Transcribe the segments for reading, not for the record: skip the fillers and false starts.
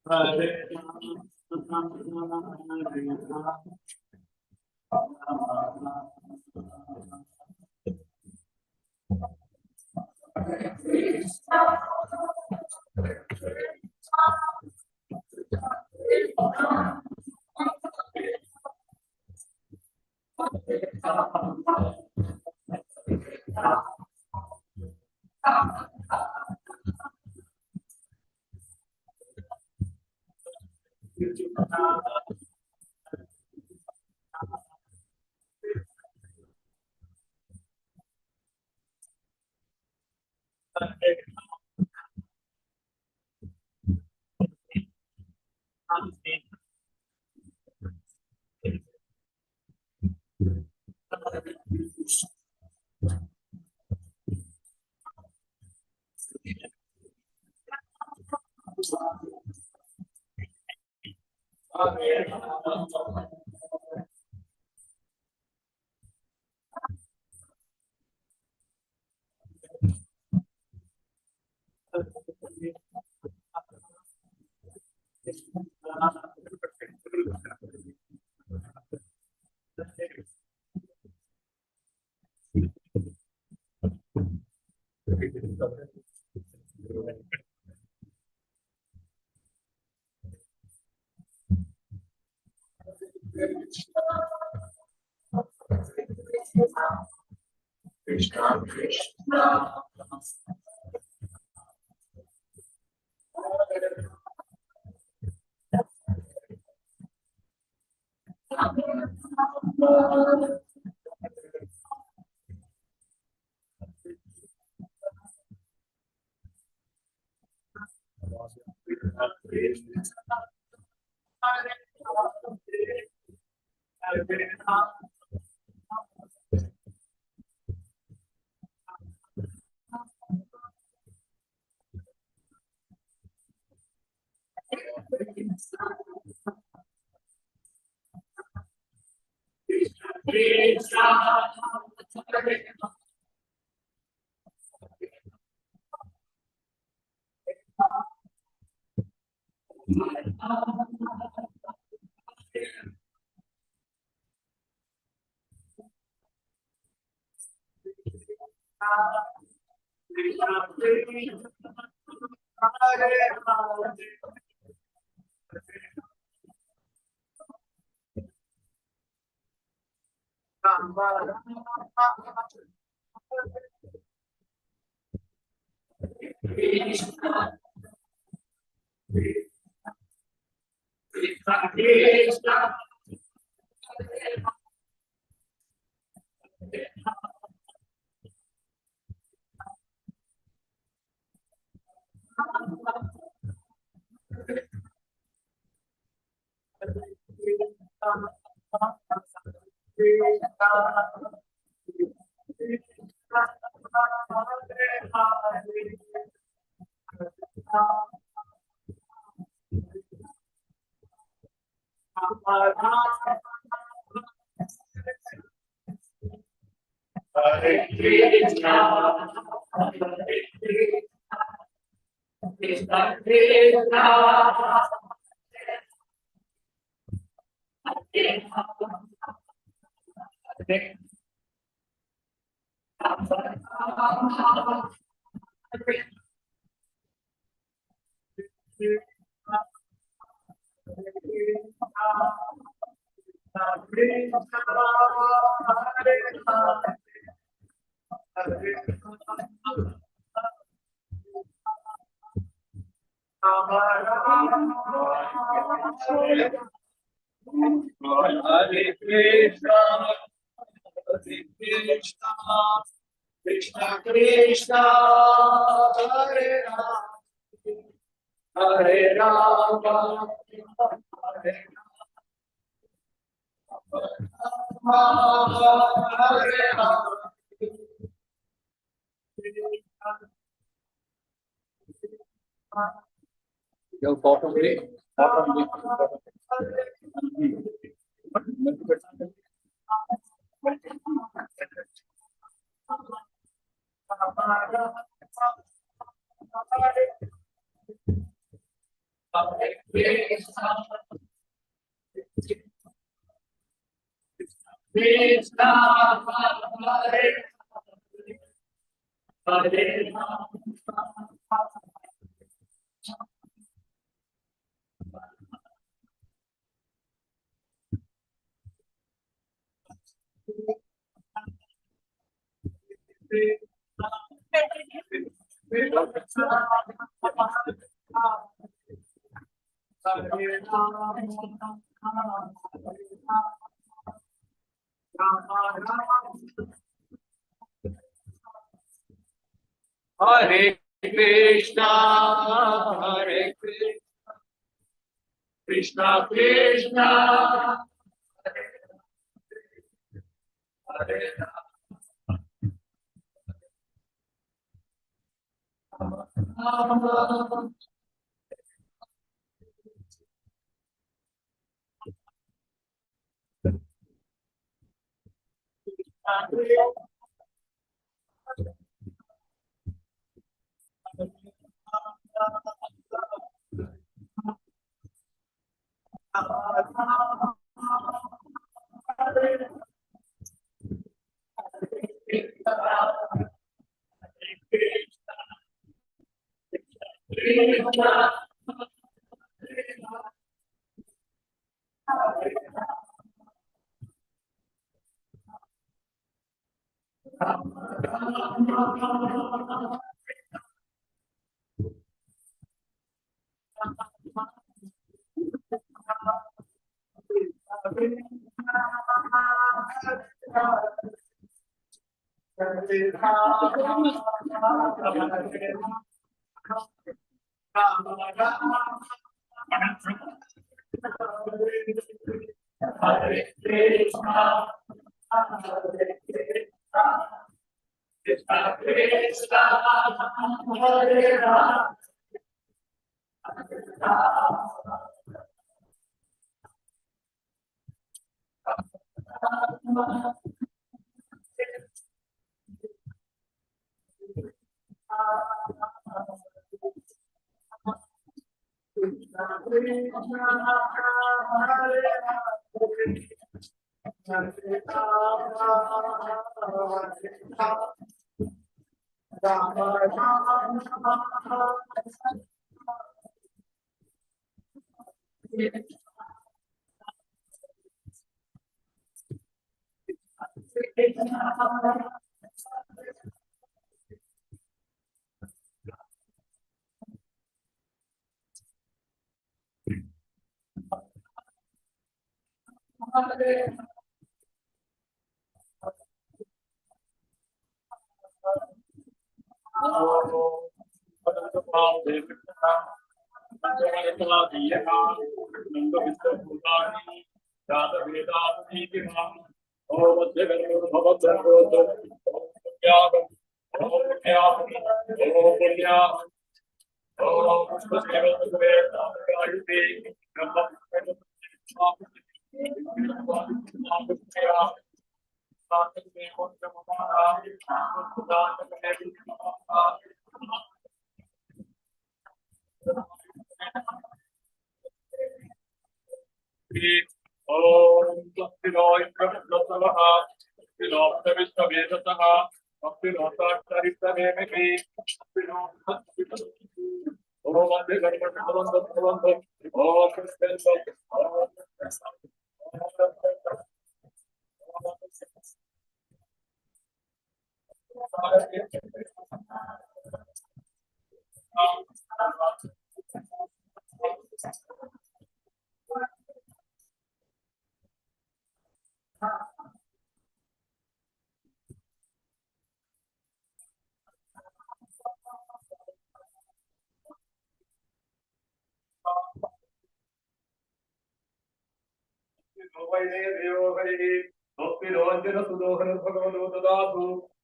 Hare Rama, Hare Rama, Krishna Krishna, Hare Krishna, Krishna Krishna, Hare Krishna, Hare Krishna, Krishna Krishna, Hare Rama, Hare Rama, Hare Rama, Hare Rama. Yung bottom lip, bottom lip. Hare Krishna, Krishna Hare Hare Hare Krishna, Hare Krishna, Krishna Krishna, Hare Rama, Krishna, Hare Krishna, Hare Krishna, Krishna Krishna, Hare Rama,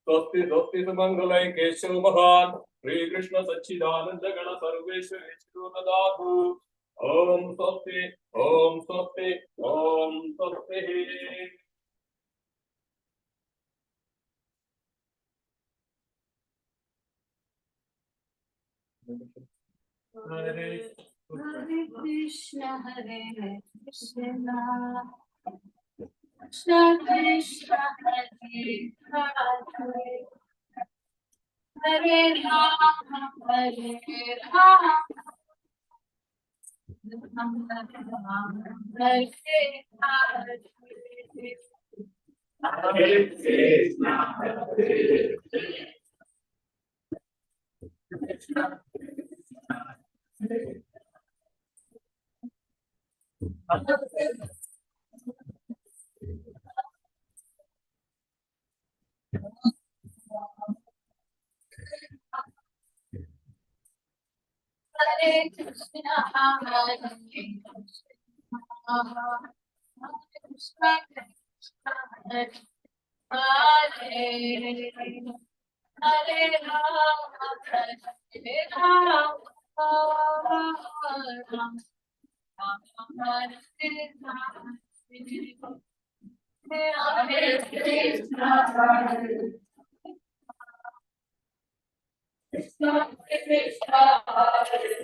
स्वस्ति स्वस्ति सुमंगलय केशव महान श्री कृष्ण सच्चिदानंद गण सर्वेश्वर ददातु ओम स्वस्ति ओम स्वस्ति ओम स्वस्ति हरे Hare Krishna, Hare Krishna, Krishna Krishna, Hare Hare, Hare Rama, Hare Rama, Rama Rama, Hare Hare. Hare Krishna, Hare Krishna, Hare Krishna, Hare Krishna, Hare Hare, Hare Rama, Hare Rama, Rama Rama, Hare Hare. Hare Krishna, Hare Krishna, Krishna, Hare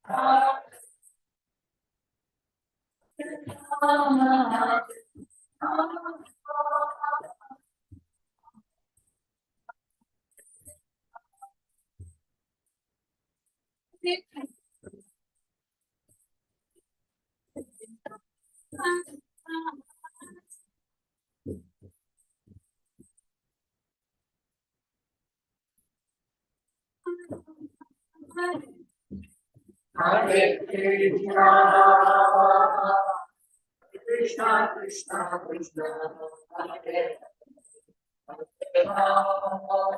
Hare Rama, Hare Rama, Hare Rama, Hare Krishna, Hare Krishna, Krishna, Hare Rama, Hare Krishna, Krishna Krishna, Krishna Hare Rama,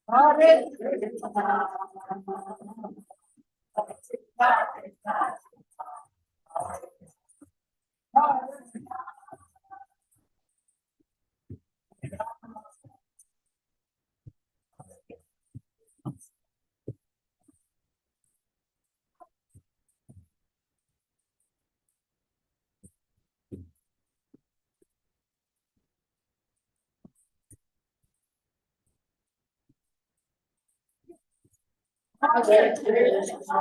Hare Krishna, Krishna Krishna,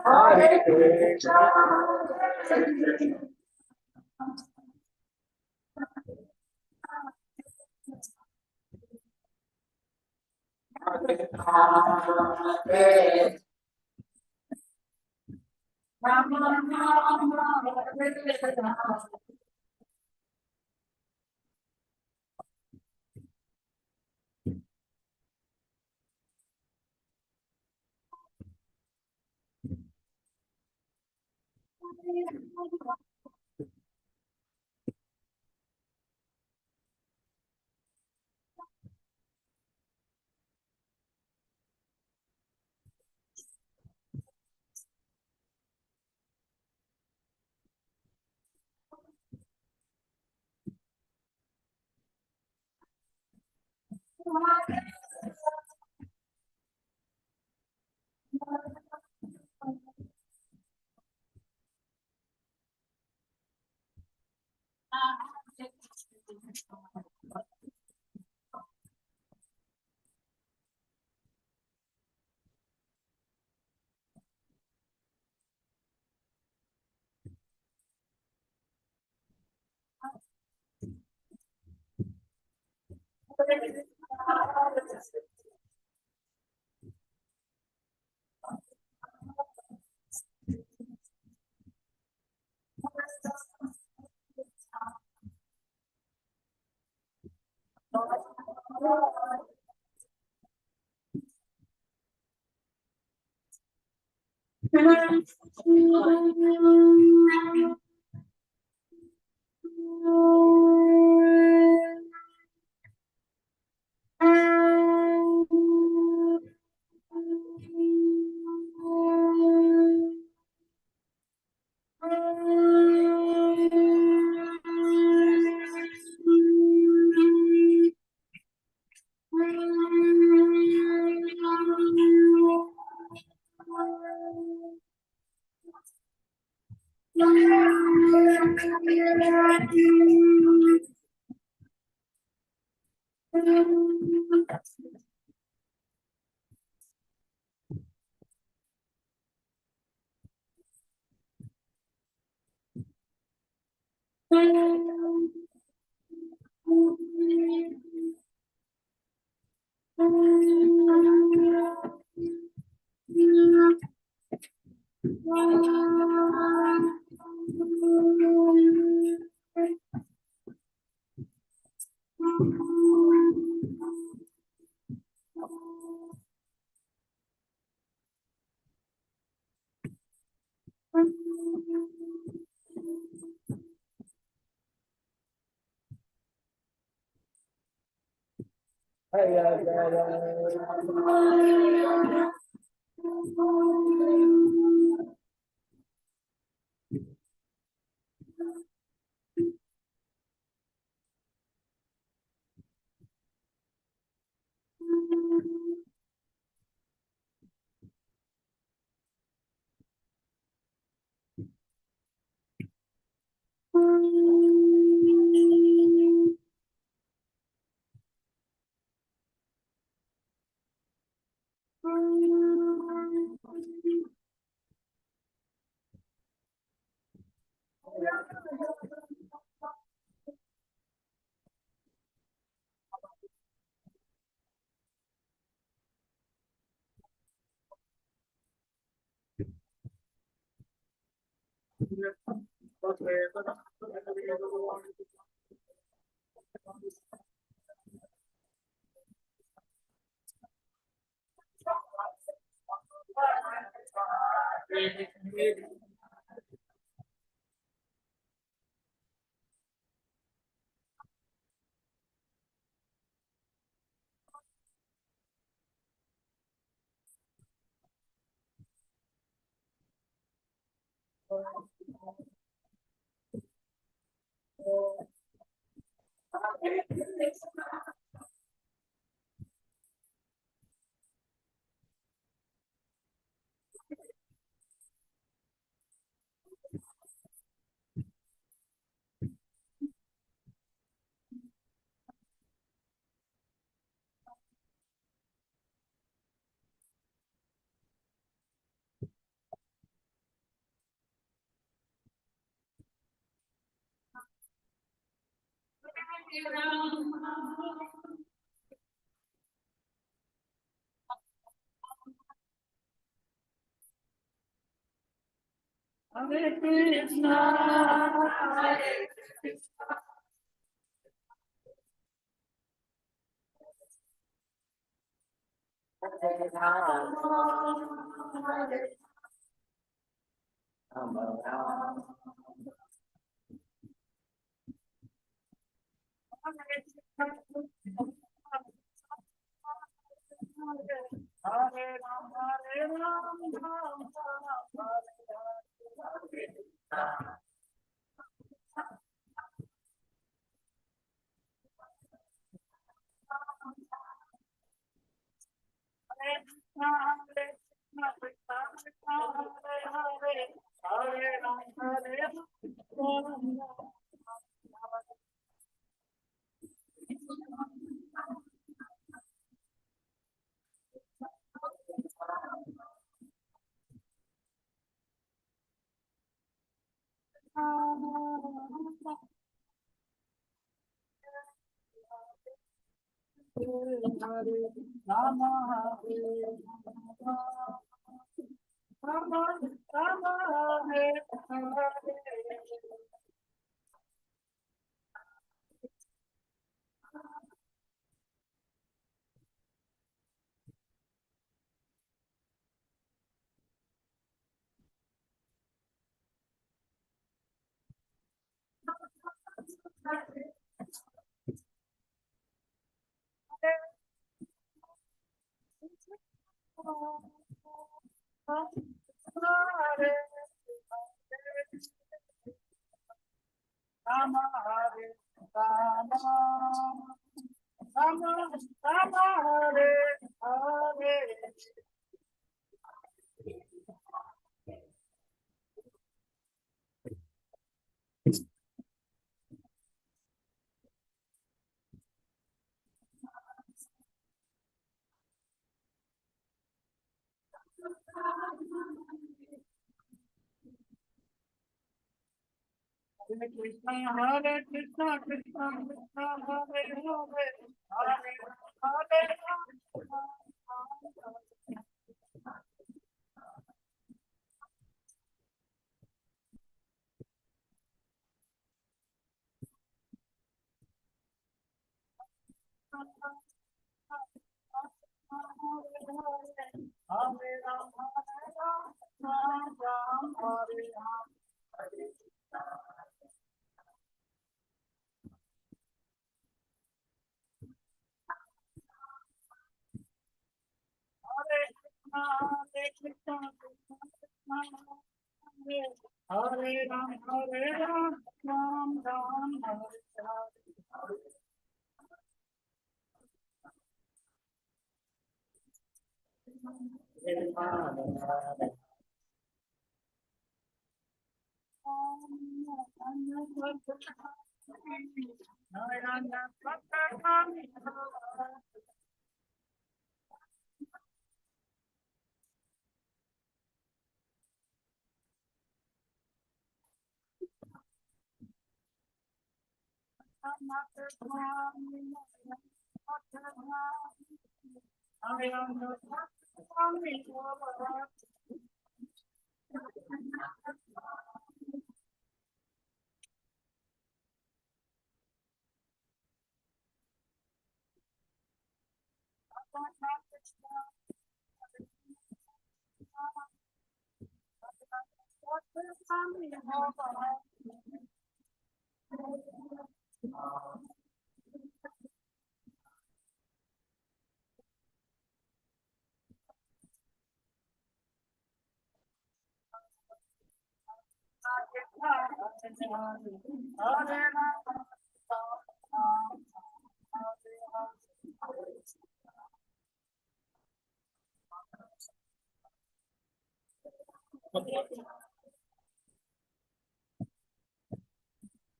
Hare Krishna, Hare Krishna, Hare Krishna, Hare Rama, Hare Rama, Hare Rama, Hare Rama, Hare Rama, Rama, Hare Hare. Rama, Hare Rama, Rama, Rama, Hare Hare. Hare Krishna, Hare Krishna, Krishna Krishna, Hare Hare, Hare Hare Rama. Hare Ram, Ram Ram, Hare Ram. Hare Krishna, Hare Krishna, Krishna Krishna, Hare Ram, Ram Ram, Hare Hare.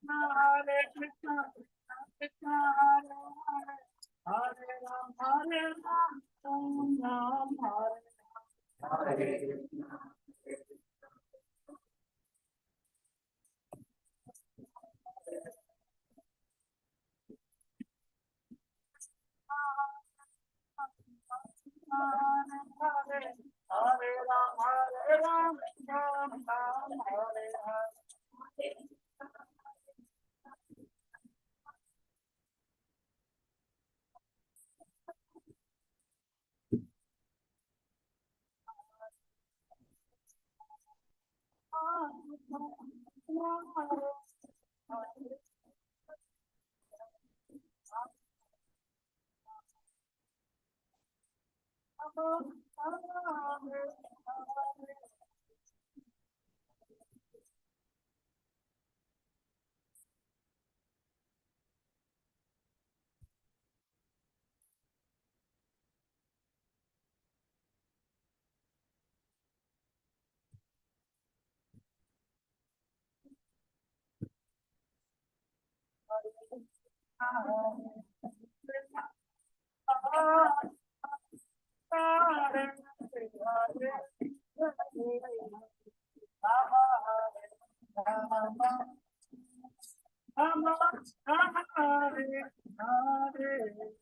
Hare Krishna, Krishna Hare Hare, Hare Ram, Ram Ram, Hare Hare. Hare Ram, Ram Ram, Hare Hare. Hare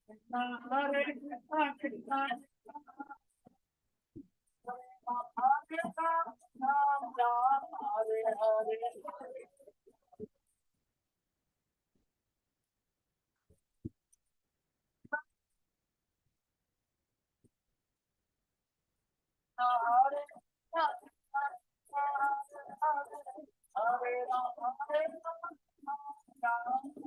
Krishna, Hare Krishna, Krishna Krishna, Hare Ram, Ram, Hare Hare. Hare Krishna, Krishna Krishna, Hare Ram, Hare Ram.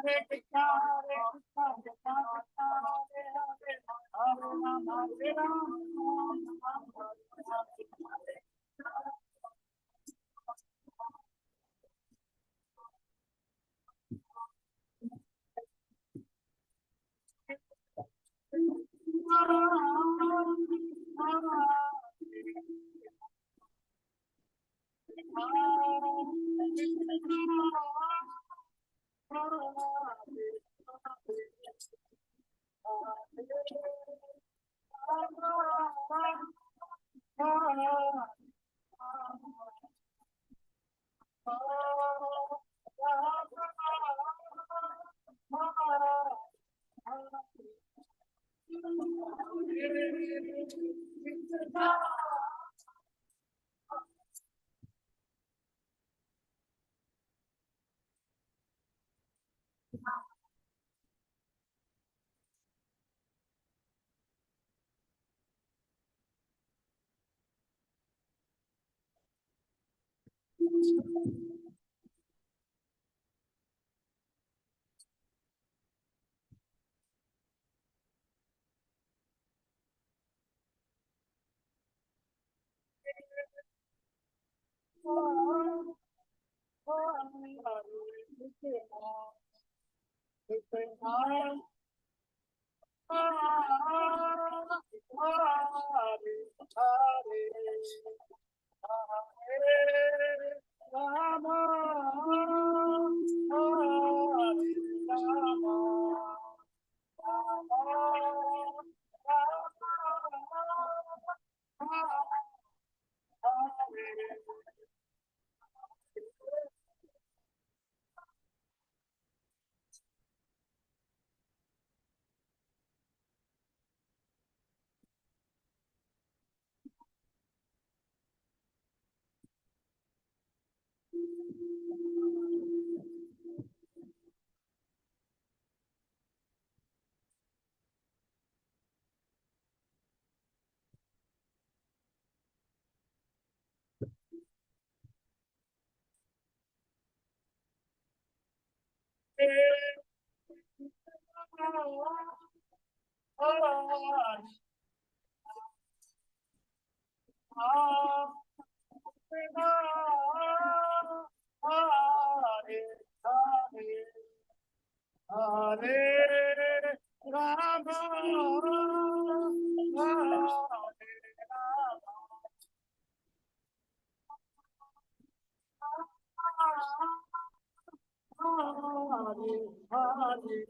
Krishna, Hare Krishna, Krishna Krishna, Hare Hare, Hare Rama, Hare Rama, Rama Rama, Hare Hare. Hare Rama, Hare Rama, Hare Hare.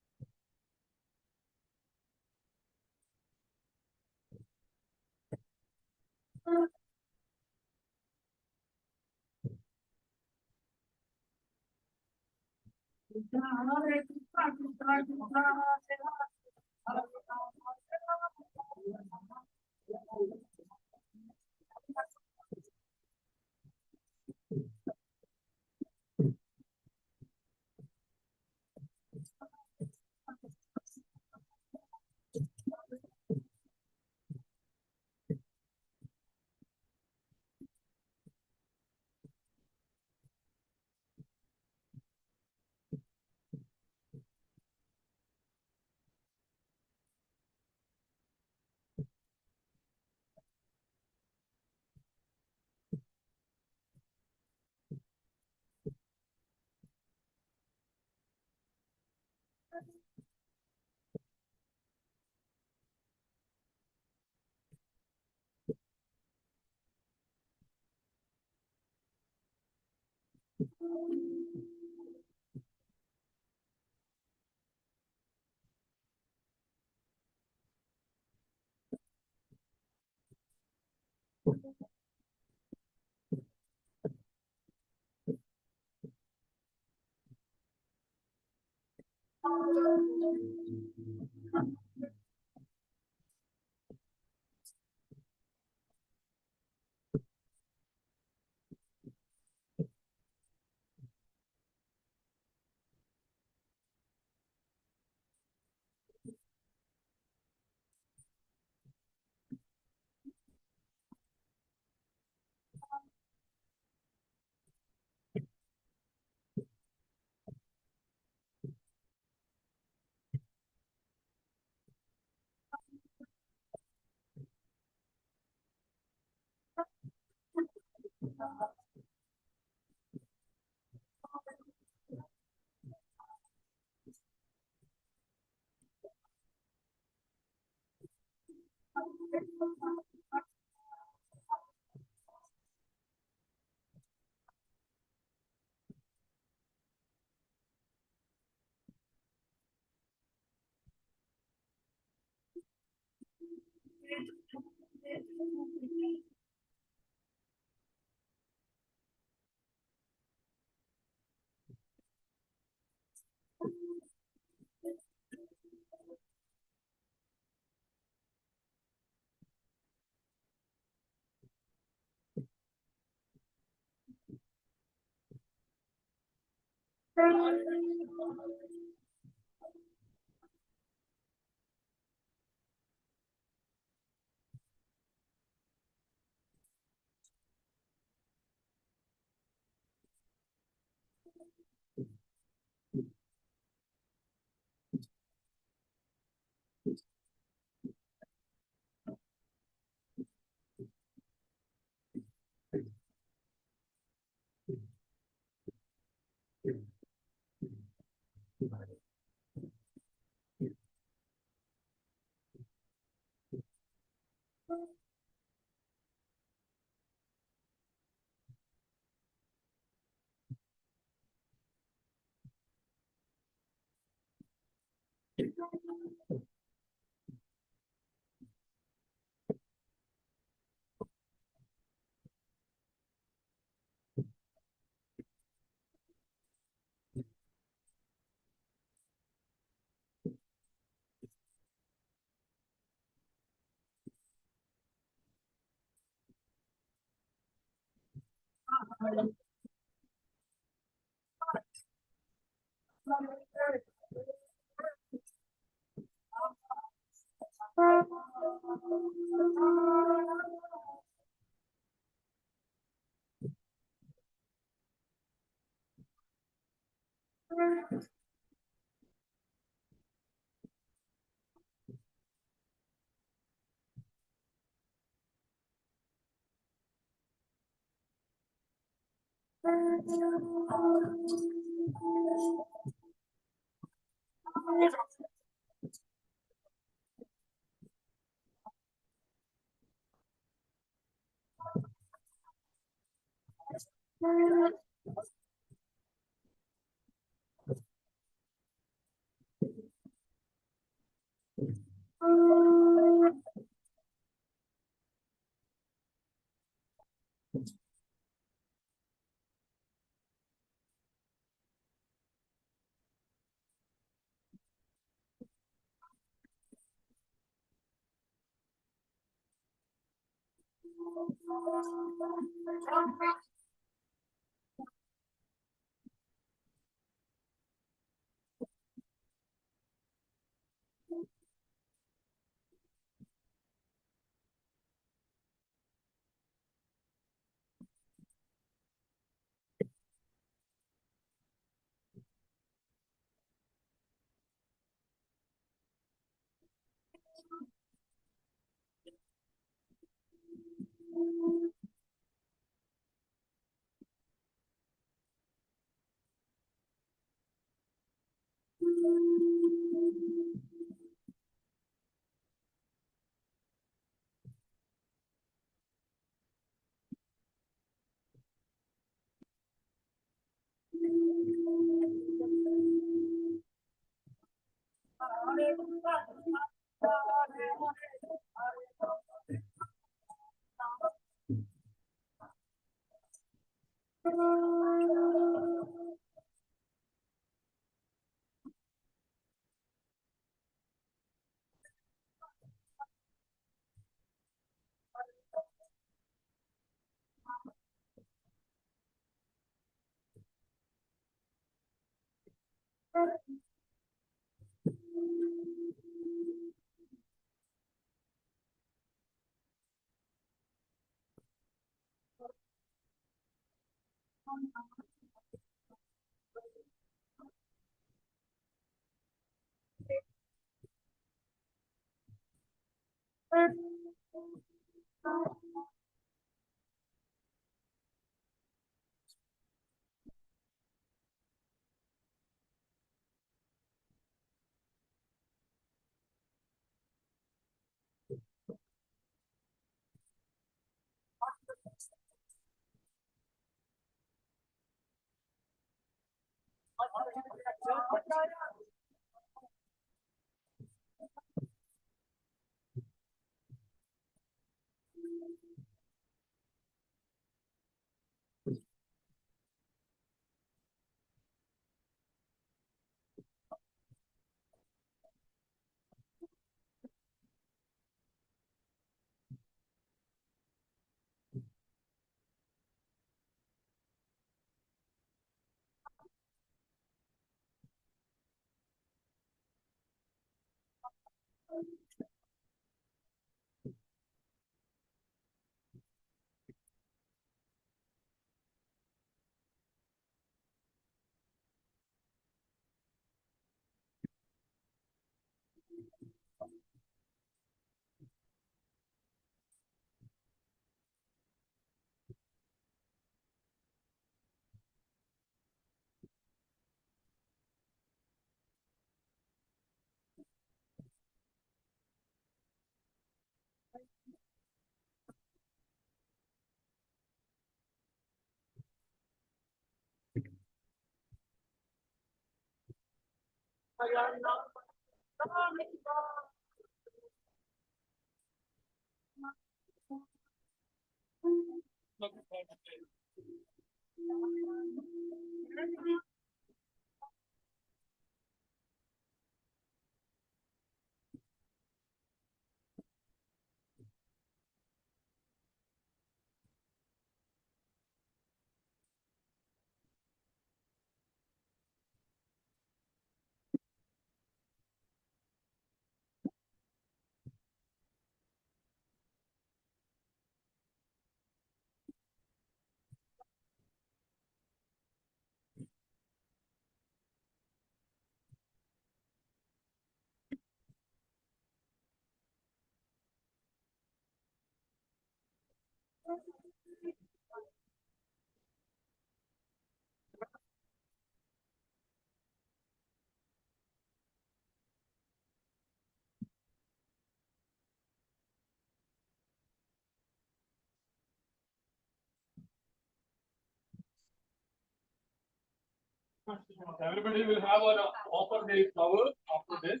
Everybody will have an offer the flower after this.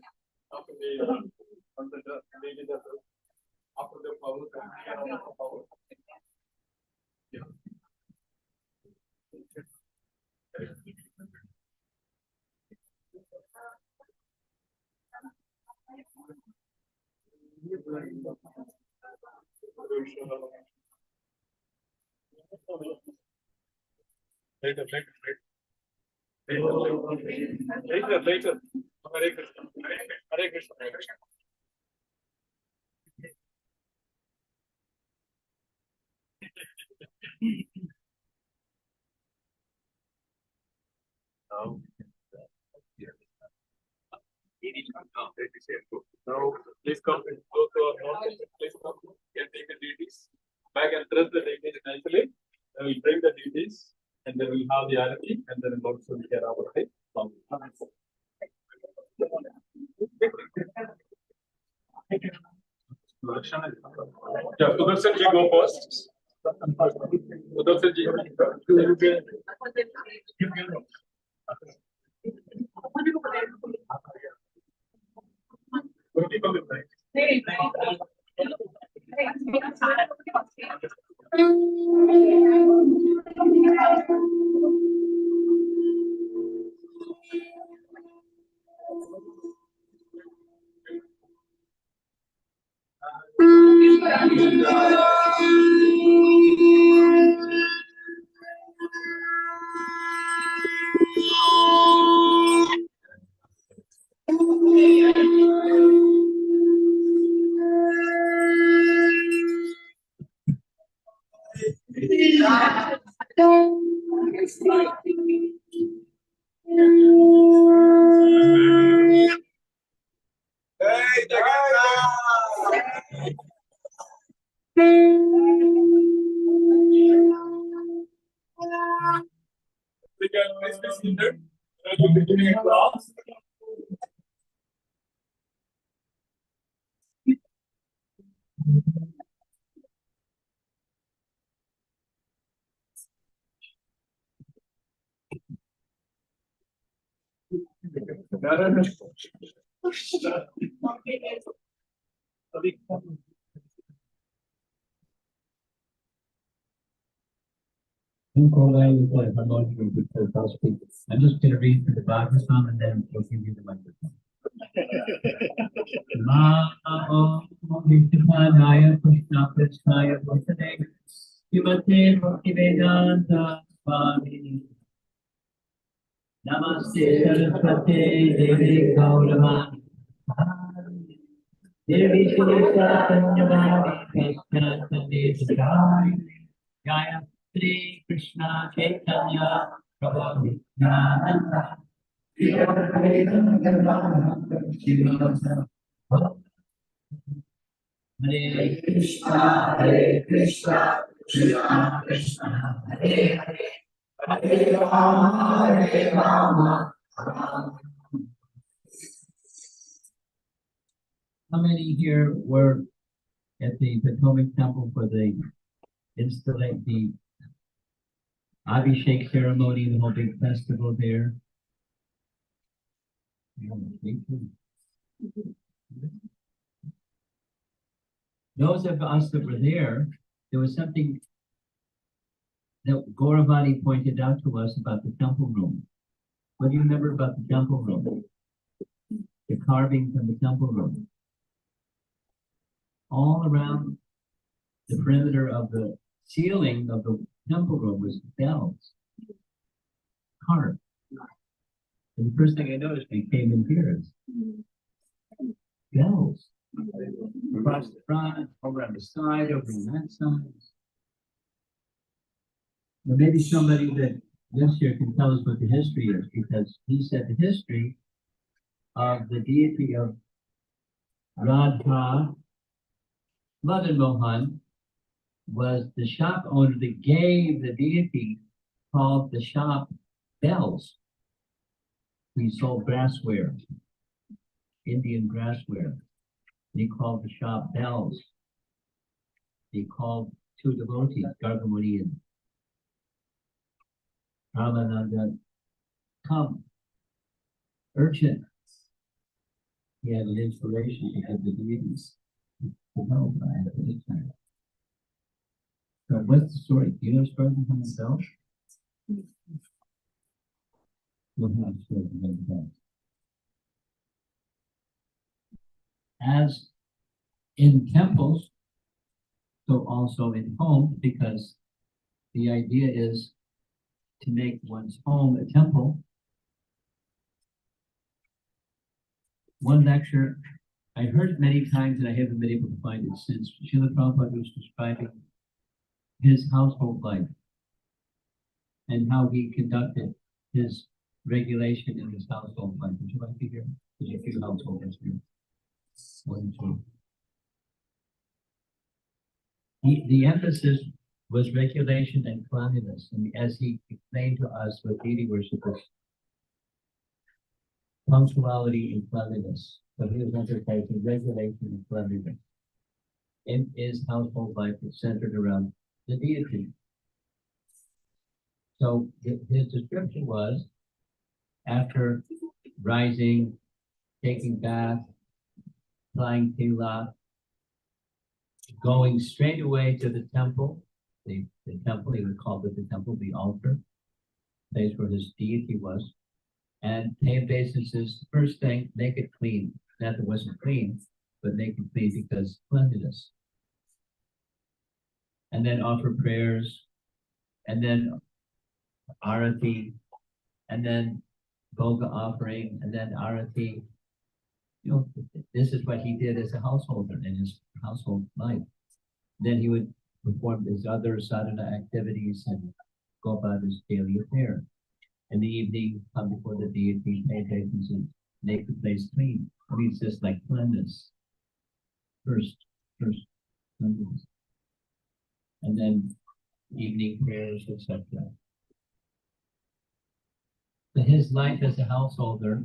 After the after the flowers and the flower. Yeah. Later, later, later. Later, later. Hare Krishna. Hare Krishna. Hare Krishna. Now, now, please come and go to our north. Please come. You can take the deities back and trust the deities nicely. Then we'll bring the deities and then we'll have the arati and then we'll also get our day. Yeah, Sudarshan ji go first. Sudarshan ji. We can please be seated. We'll be beginning a class. I'm just going to read through the Bible some and then we'll give you the microphone. Vishnupadaya Krishna Krishnaya Bhutane Srimate Bhaktivedanta Swami Namaste Saraswate Devi Gauravani Devi Shri Sanyavadi Krishna Sandeshwari Jaya Sri Krishna Chaitanya Prabhu Nityananda Hare Krishna, Krishna Krishna, Hare Hare, Hare Rama, Rama. How many here were at the Potomac Temple for the installation, the Abhishek ceremony, the whole big festival there? Those of us that were there was something that Gauravani pointed out to us about the temple room. What do you remember about the temple room? The carving from the temple room. All around the perimeter of the ceiling of the temple room was bells carved. And the first thing I noticed when I came in here is bells across the front, over on the side, over on that side. Well, maybe somebody that lives here can tell us what the history is, because he said the history of the deity of Radha Madan Mohan was the shop owner that gave the deity, called the shop Bells. He sold brassware, Indian brassware. And he called the shop Bells. He called two devotees, Gargamuni and Ramananda, come, urgent. He had an inspiration to have the deities to help at this time. So what's the story? Do you know the story behind the bell? We'll have the story behind the bell. As in temples, so also in homes, because the idea is to make one's home a temple. One lecture I heard many times, and I haven't been able to find it since, Srila Prabhupada was describing his household life and how he conducted his regulation in his household life. Would you like to hear? There's a few householders here. One, two. The emphasis was regulation and cleanliness, and as he explained to us with deity worshippers, punctuality and cleanliness. So he was emphasizing regulation and cleanliness. In his household life is centered around the deity. So his description was, after rising, taking bath, applying tila, going straight away to the temple, the temple, he would call it the temple, the altar, place where his deity was, and pay obeisances. First thing, make it clean. Not that it wasn't clean, but make it clean because cleanliness. And then offer prayers, and then arati, and then boga offering, and then arati. You know, this is what he did as a householder in his household life. Then he would perform his other sadhana activities and go about his daily affair. In the evening, come before the deity, pay obeisances, and make the place clean. I mean, it's just like cleanliness. First cleanliness. And then evening prayers, etc. So his life as a householder,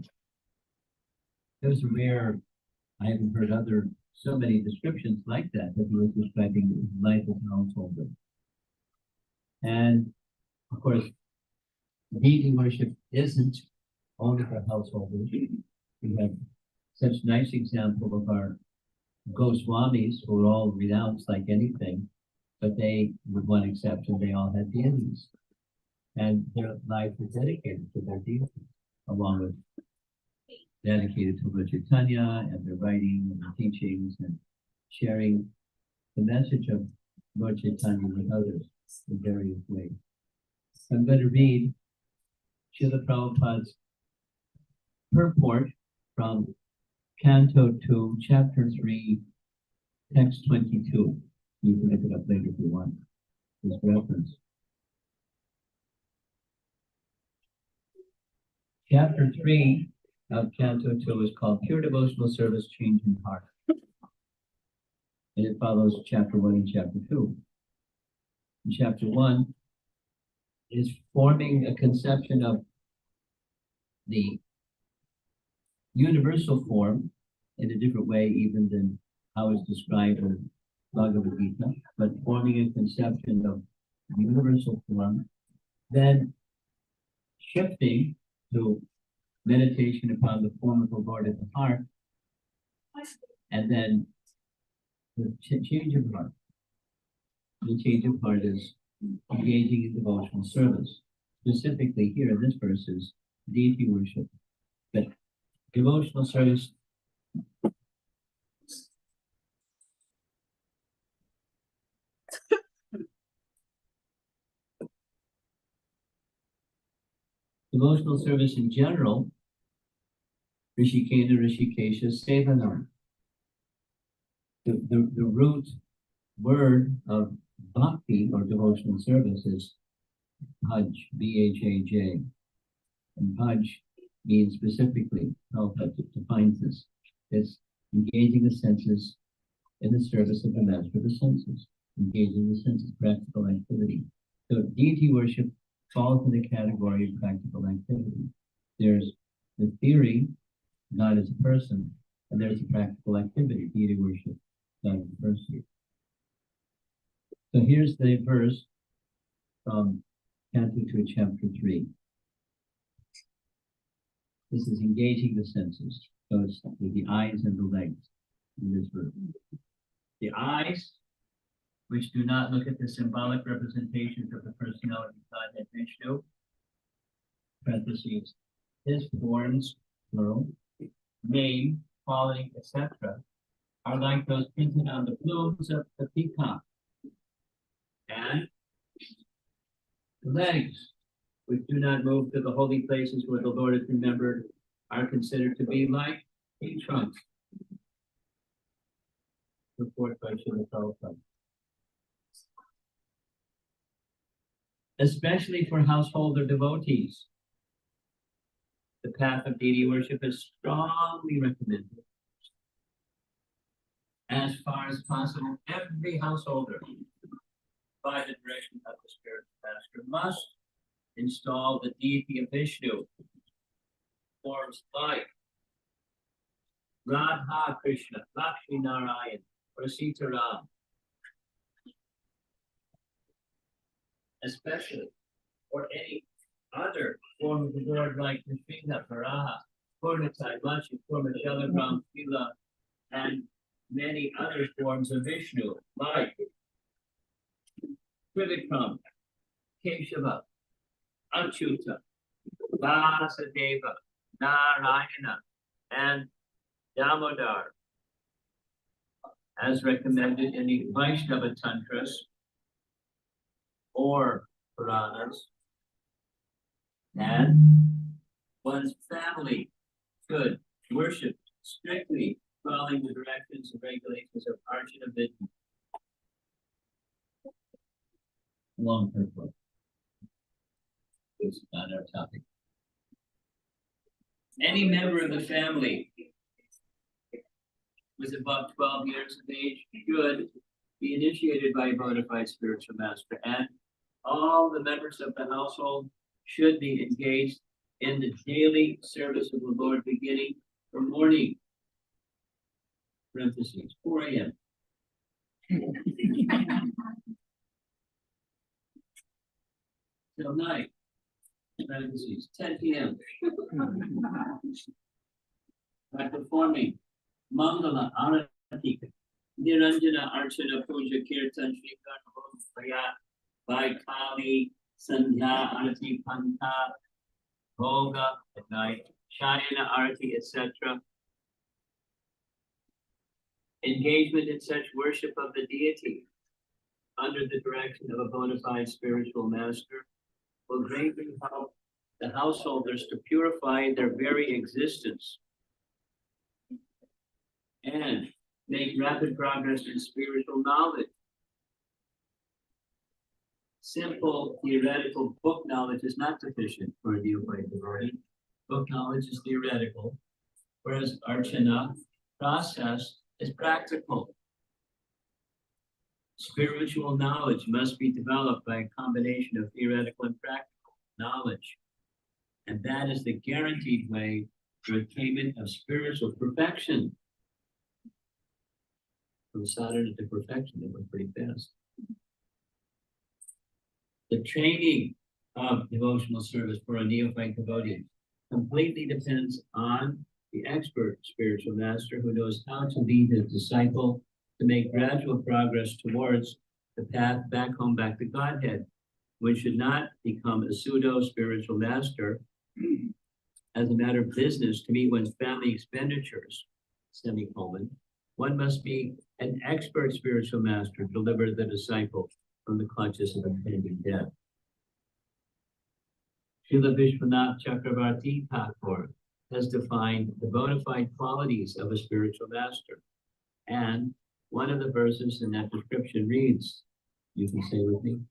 it was rare. I haven't heard so many descriptions like that he was describing his life as a householder. And of course, deity worship isn't only for householders. We have such nice example of our Goswamis, who were all renounced like anything, but they, with one exception, they all had deities. And their lives were dedicated to their deities, along with dedicated to Lord Chaitanya and their writing and their teachings and sharing the message of Lord Chaitanya with others in various ways. I'm going to read Srila Prabhupada's purport from Canto 2, Chapter 3, Text 22. You can look it up later if you want. This reference. Chapter 3 of Canto 2 is called Pure Devotional Service, Change in Heart. And it follows Chapter 1 and Chapter 2. In Chapter 1 is forming a conception of the universal form in a different way even than how it's described in Bhagavad Gita, but forming a conception of universal form, then shifting to meditation upon the form of the Lord at the heart, and then the change of heart. The change of heart is engaging in devotional service. Specifically here in this verse is deity worship. But devotional service in general, Rishikena, Rishikesha, Sevana. The root word of bhakti or devotional service is bhaj, B-H-A-J. And bhaj means specifically, Prabhupada defines this, it's engaging the senses in the service of the master of the senses, engaging the senses, practical activity. So deity worship falls in the category of practical activity. There's the theory, God is a person, and there's a practical activity, deity worship, God is a person. So here's the verse from Canto 2, Chapter 3. This is engaging the senses. So it's with the eyes and the legs in this verse. The eyes, which do not look at the symbolic representations of the personality Godhead Vishnu, parentheses, his forms, plural, name, quality, etc., are like those printed on the plumes of the peacock. And the legs, which do not move to the holy places where the Lord is remembered, are considered to be like a trunk. Report by Srila Prabhupada. Especially for householder devotees, the path of deity worship is strongly recommended. As far as possible, every householder, by the direction of the spiritual master, must install the deity of Vishnu, forms like Radha Krishna, Lakshmi Narayan, or Sitaram, especially, or any other form of the Lord like Nrsimha, Varaha, Purnatai, Machi, Kurma, Jalagram, Pila, and many other forms of Vishnu, like Trivikram, Keshava, Achyuta, Vasudeva, Narayana, and Damodar, as recommended in the Vaishnava Tantras or Puranas. And one's family should worship strictly following the directions and regulations of Arjuna Vidya. Long purpose. This is not our topic. Any member of the family who is above 12 years of age should be initiated by a bona fide spiritual master, and all the members of the household should be engaged in the daily service of the Lord beginning from morning, parentheses, 4 a.m. till night, parentheses, 10 p.m. by performing Mangala Arati, Niranjana Archana Puja Kirtan Shrikar by Kali, Sandhya Arati Panta, Bhoga at night, Shayana Arati, etc. Engagement in such worship of the deity under the direction of a bona fide spiritual master will greatly help the householders to purify their very existence and make rapid progress in spiritual knowledge. Simple theoretical book knowledge is not sufficient for a neophyte devotee. Book knowledge is theoretical, whereas Archana process is practical. Spiritual knowledge must be developed by a combination of theoretical and practical knowledge. And that is the guaranteed way for attainment of spiritual perfection. From sadhana to perfection, it went pretty fast. The training of devotional service for a neophyte devotee completely depends on the expert spiritual master who knows how to lead his disciple to make gradual progress towards the path back home, back to Godhead. One should not become a pseudo-spiritual master as a matter of business to meet one's family expenditures, semicolon. One must be an expert spiritual master to deliver the disciple from the clutches of impending death. Srila Vishwanath Chakravarti Thakur has defined the bona fide qualities of a spiritual master. And one of the verses in that description reads, you can say with me,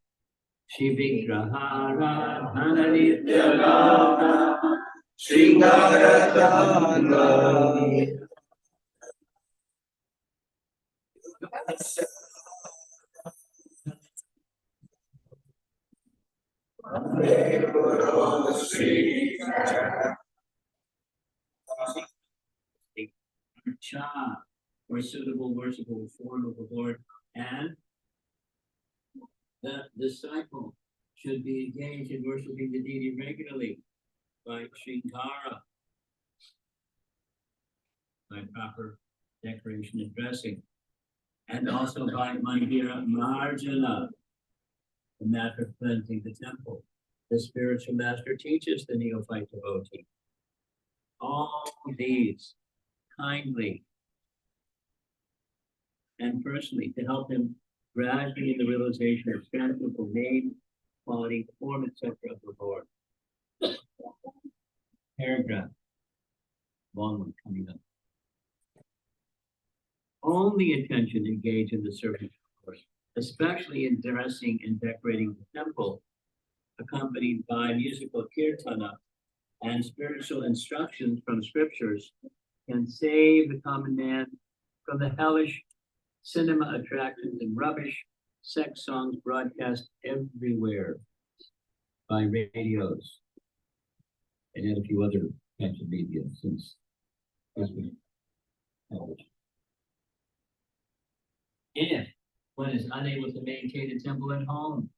Shivigrahara Dhananityagana Sringaradhana. Cha, or suitable worshipable form of the Lord, and the disciple should be engaged in worshiping the deity regularly by Shringara, by proper decoration and dressing, and also by mandira marjana, the matter of cleansing the temple. The spiritual master teaches the neophyte devotee all these kindly and personally to help him gradually in the realization of spiritual name, quality, form, etc. of the Lord. Paragraph, long one coming up. Only attention engaged in the service of the Lord, especially in dressing and decorating the temple, accompanied by musical kirtana and spiritual instructions from scriptures, can save the common man from the hellish cinema attractions and rubbish sex songs broadcast everywhere by radios and a few other kinds of media since this was television. If one is unable to maintain a temple at home,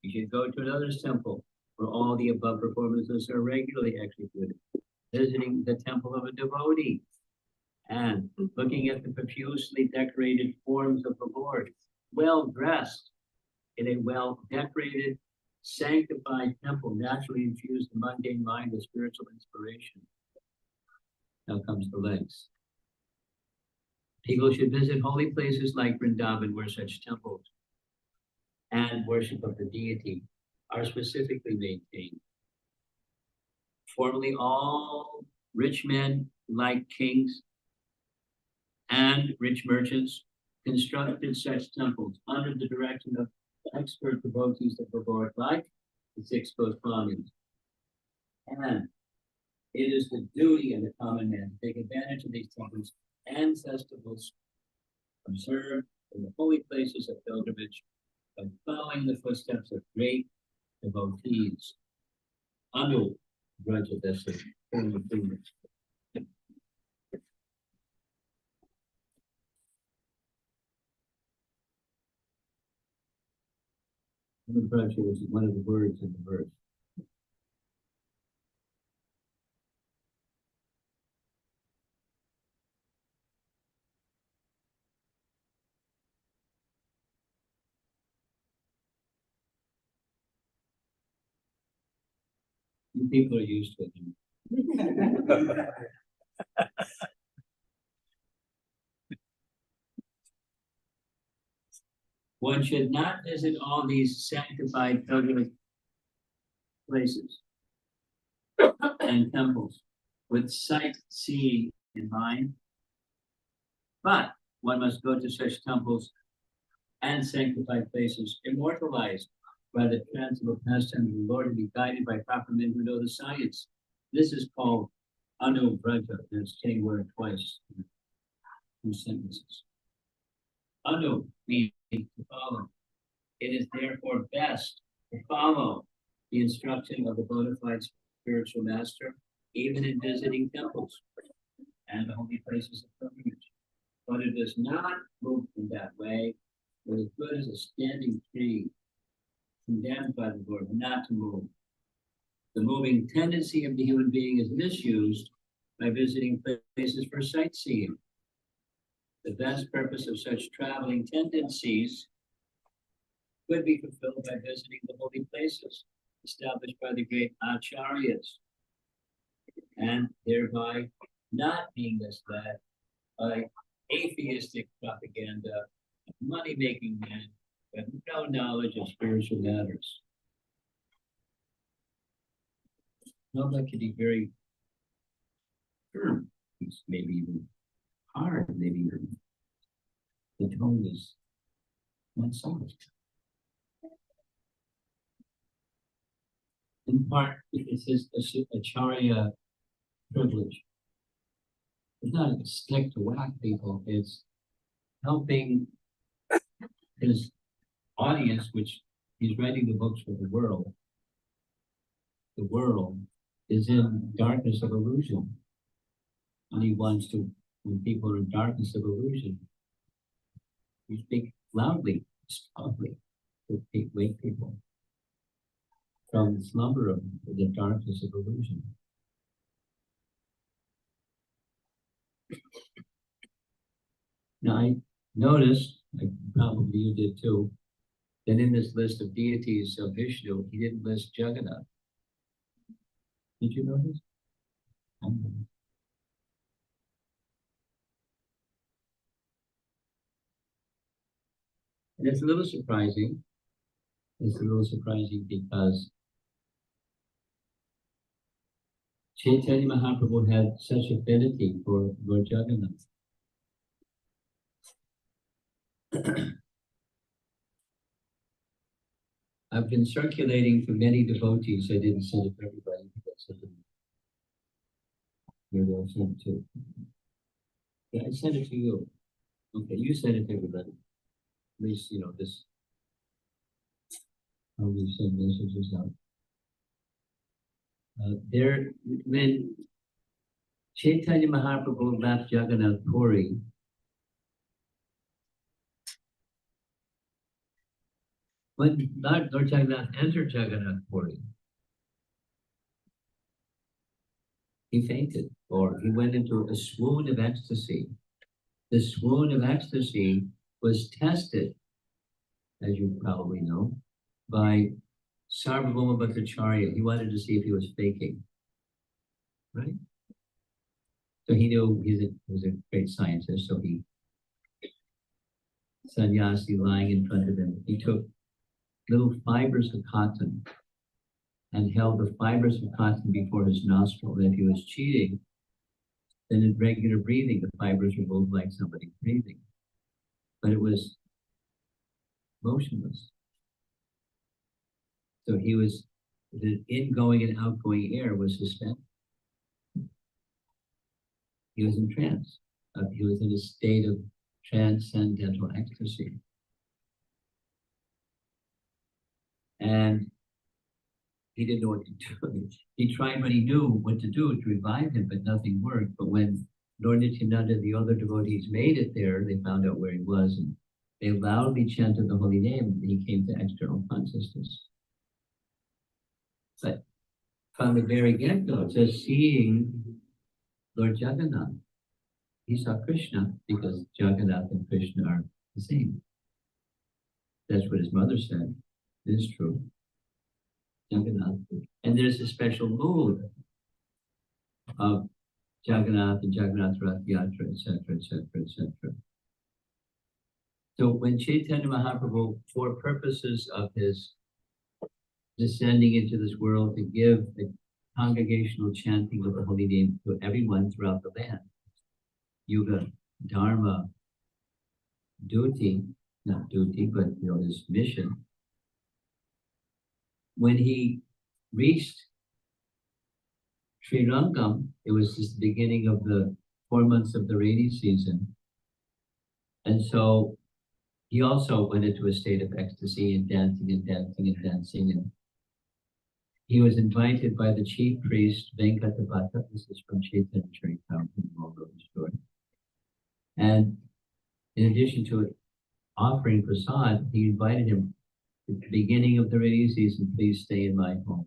you should go to another's temple where all the above performances are regularly executed, visiting the temple of a devotee and looking at the profusely decorated forms of the Lord, well dressed in a well decorated, sanctified temple, naturally infuse the mundane mind with spiritual inspiration. Now comes the legs. People should visit holy places like Vrindavan, where such temples and worship of the deity are specifically maintained. Formerly, all rich men, like kings and rich merchants, constructed such temples under the direction of expert devotees of the Lord, like the 6 Goswamis. And it is the duty of the common man to take advantage of these temples and festivals observed in the holy places of pilgrimage by following the footsteps of great devotees. Anu Rajadasa. Anu is one of the words in the verse. You people are used to it. One should not visit all these sanctified pilgrimage places and temples with sightseeing in mind, but one must go to such temples and sanctified places immortalized by the transcendental pastime of the Lord and be guided by proper men who know the science. This is called Anubraja, and it's taken word twice in 2 sentences. Anu means to follow. It is therefore best to follow the instruction of the bona fide spiritual master, even in visiting temples and the holy places of pilgrimage. But it does not move in that way, but as good as a standing tree condemned by the Lord not to move. The moving tendency of the human being is misused by visiting places for sightseeing. The best purpose of such traveling tendencies could be fulfilled by visiting the holy places established by the great acharyas, and thereby not being misled by atheistic propaganda of money-making men who have no knowledge of spiritual matters. Not like to be very firm, maybe even hard, maybe even the tone is not soft. In part, it's his acharya privilege. It's not a stick to whack people, it's helping his audience, which he's writing the books for the world. The world is in darkness of illusion. And he wants to, when people are in darkness of illusion, you speak loudly, softly, to wake people from the slumber of the darkness of illusion. Now I noticed, like probably you did too, that in this list of deities of Vishnu, he didn't list Jagannath. Did you notice? And it's a little surprising. It's a little surprising because Chaitanya Mahaprabhu had such affinity for Lord Jagannath. I've been circulating for many devotees. I didn't send it to everybody because I didn't. Maybe I'll send it to. Yeah, I sent it to you. Okay, you sent it to everybody. At least, this, how we send messages out. When Chaitanya Mahaprabhu left Jagannath Puri, when Lord Jagannath entered Jagannath Puri, he fainted, or he went into a swoon of ecstasy. The swoon of ecstasy was tested, as you probably know, by Sarvabhauma Bhattacharya. He wanted to see if he was faking, right? So he knew he was a great scientist, so he, sannyasi lying in front of him, he took little fibers of cotton and held the fibers of cotton before his nostril. And if he was cheating, then in regular breathing, the fibers would move like somebody breathing. But it was motionless. So the ingoing and outgoing air was suspended. He was in trance. He was in a state of transcendental ecstasy. And he didn't know what to do. He tried what he knew what to do to revive him, but nothing worked. But when Lord Nityananda and the other devotees made it there, they found out where he was, and they loudly chanted the holy name, and he came to external consciousness. But from the very get-go, just seeing Lord Jagannath, he saw Krishna because Jagannath and Krishna are the same. That's what his mother said. It is true. Jagannath. And there's a special mood of Jagannath and Jagannath Rath Yatra, etc., etc., etc. So when Chaitanya Mahaprabhu, for purposes of his descending into this world to give the congregational chanting of the holy name to everyone throughout the land, Yuga, Dharma, duty, not duty, but his mission. When he reached Sri Rangam, it was just the beginning of the 4 months of the rainy season. And so he also went into a state of ecstasy and dancing and dancing and dancing. And he was invited by the chief priest, Venkatabhata. This is from Chaitanya Charitamrita, all the story. And in addition to it, offering prasad, he invited him at the beginning of the rainy season, please stay in my home.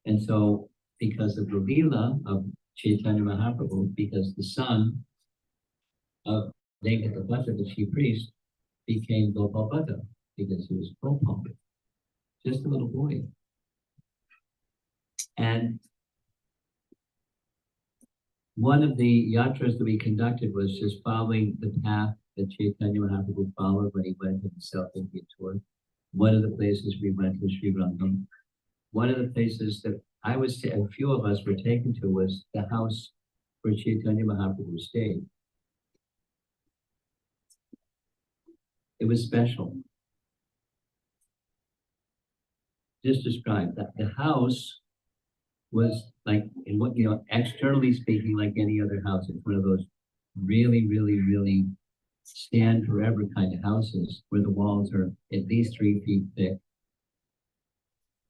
And so, because of the Leela of Chaitanya Mahaprabhu, because the son of Venkatabhata, the chief priest, became Gopalbhata, because he was Gopal, just a little boy. And one of the yatras that we conducted was just following the path that Chaitanya Mahaprabhu followed when he went in the South Indian tour. One of the places we went was Sri Rangam. One of the places that a few of us were taken to was the house where Chaitanya Mahaprabhu stayed. It was special. Just describe that the house was like, in what, externally speaking, like any other house. It's one of those really, really, really stand forever kind of houses where the walls are at least 3 feet thick.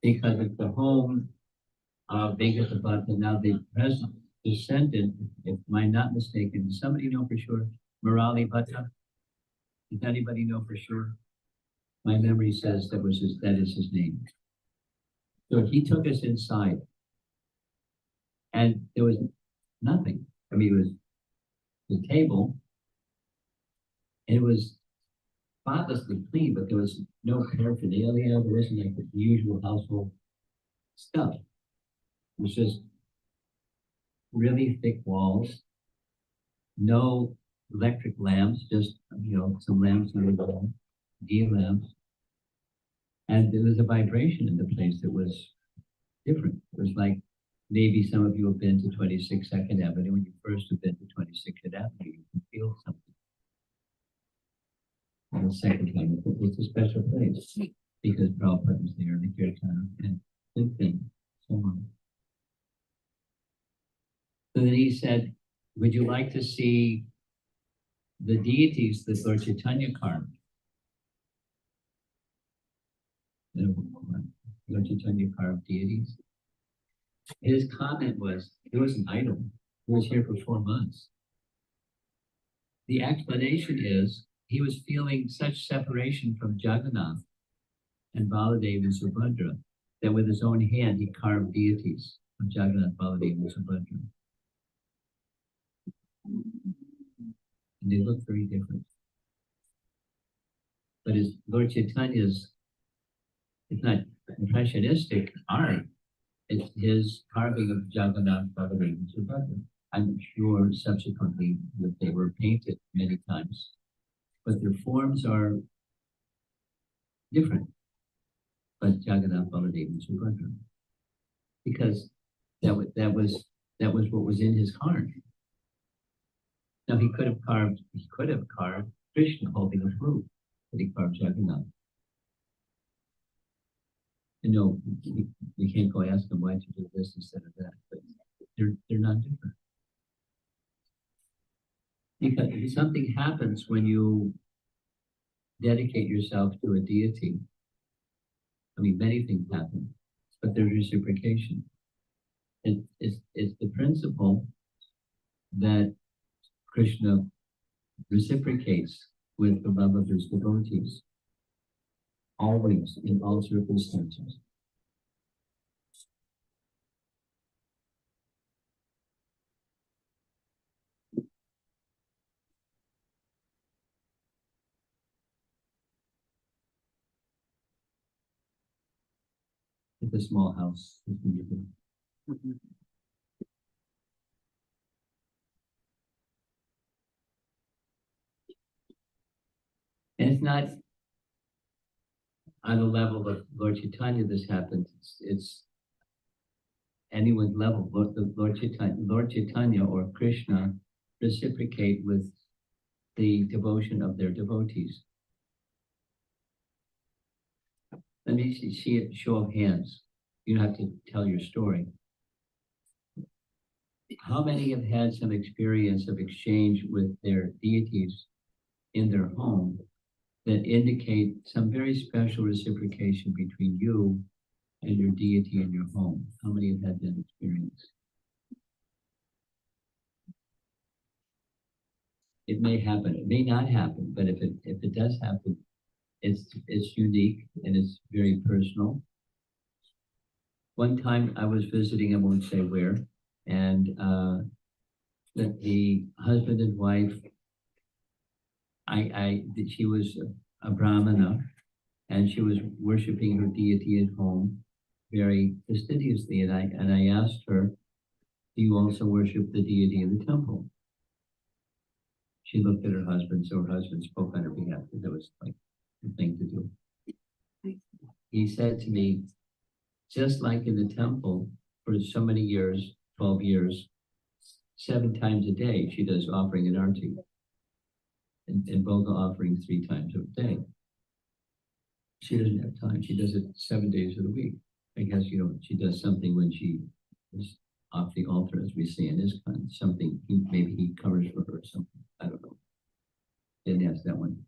Because it's the home of Venkatabhata, now the present descendant, if I'm not mistaken, does somebody know for sure? Murali Bhatta? Does anybody know for sure? My memory says that is his name. So he took us inside. And there was nothing. I mean, it was the table, And it was spotlessly clean, but there was no paraphernalia. There wasn't like the usual household stuff. It was just really thick walls, no electric lamps, just, some lamps on the wall, ghee lamps. And there was a vibration in the place that was different. It was like, maybe some of you have been to 26th Avenue. When you first have been to 26th Avenue, you can feel something. And the second time, it's a special place because Prabhupada was there, the Kirtan, and good thing, so on. So then he said, would you like to see the deities that Lord Chaitanya carved? Lord Chaitanya carved deities. His comment was, he wasn't idle. He was here for 4 months. The explanation is, he was feeling such separation from Jagannath and Baladev and Subhadra that with his own hand he carved deities of Jagannath, Baladev, and Subhadra. And they look very different. But his Lord Chaitanya's, it's not impressionistic art, it's his carving of Jagannath, Baladev, and Subhadra. I'm sure subsequently that they were painted many times, but their forms are different. But Jagannath, Baladev, and Subhadra, because that was what was in his heart. Now he could have carved Krishna holding a flute, but he carved Jagannath. You can't go ask them why you do this instead of that, but they're not different. Because something happens when you dedicate yourself to a deity. I mean, many things happen, but there's reciprocation. It's the principle that Krishna reciprocates with the love of his devotees, always, in all circumstances. It's a small house. And it's not on the level of Lord Chaitanya this happens. It's anyone's level. Lord Chaitanya or Krishna reciprocate with the devotion of their devotees. Let me see a show of hands. You don't have to tell your story. How many have had some experience of exchange with their deities in their home that indicate some very special reciprocation between you and your deity in your home? How many have had that experience? It may happen, it may not happen, but if it does happen, it's unique and it's very personal. One time I was visiting, I won't say where, and the husband and wife, she was a Brahmana, and she was worshiping her deity at home very fastidiously. And I asked her, do you also worship the deity in the temple? She looked at her husband, so her husband spoke on her behalf, because that was like the thing to do. He said to me, just like in the temple, for so many years, 12 years, 7 times a day, she does offering and arti, and Bhoga offering 3 times a day. She doesn't have time. She does it 7 days of the week. I guess, she does something when she is off the altar, as we say in this kind, something, maybe he covers for her or something. I don't know. Didn't ask that one.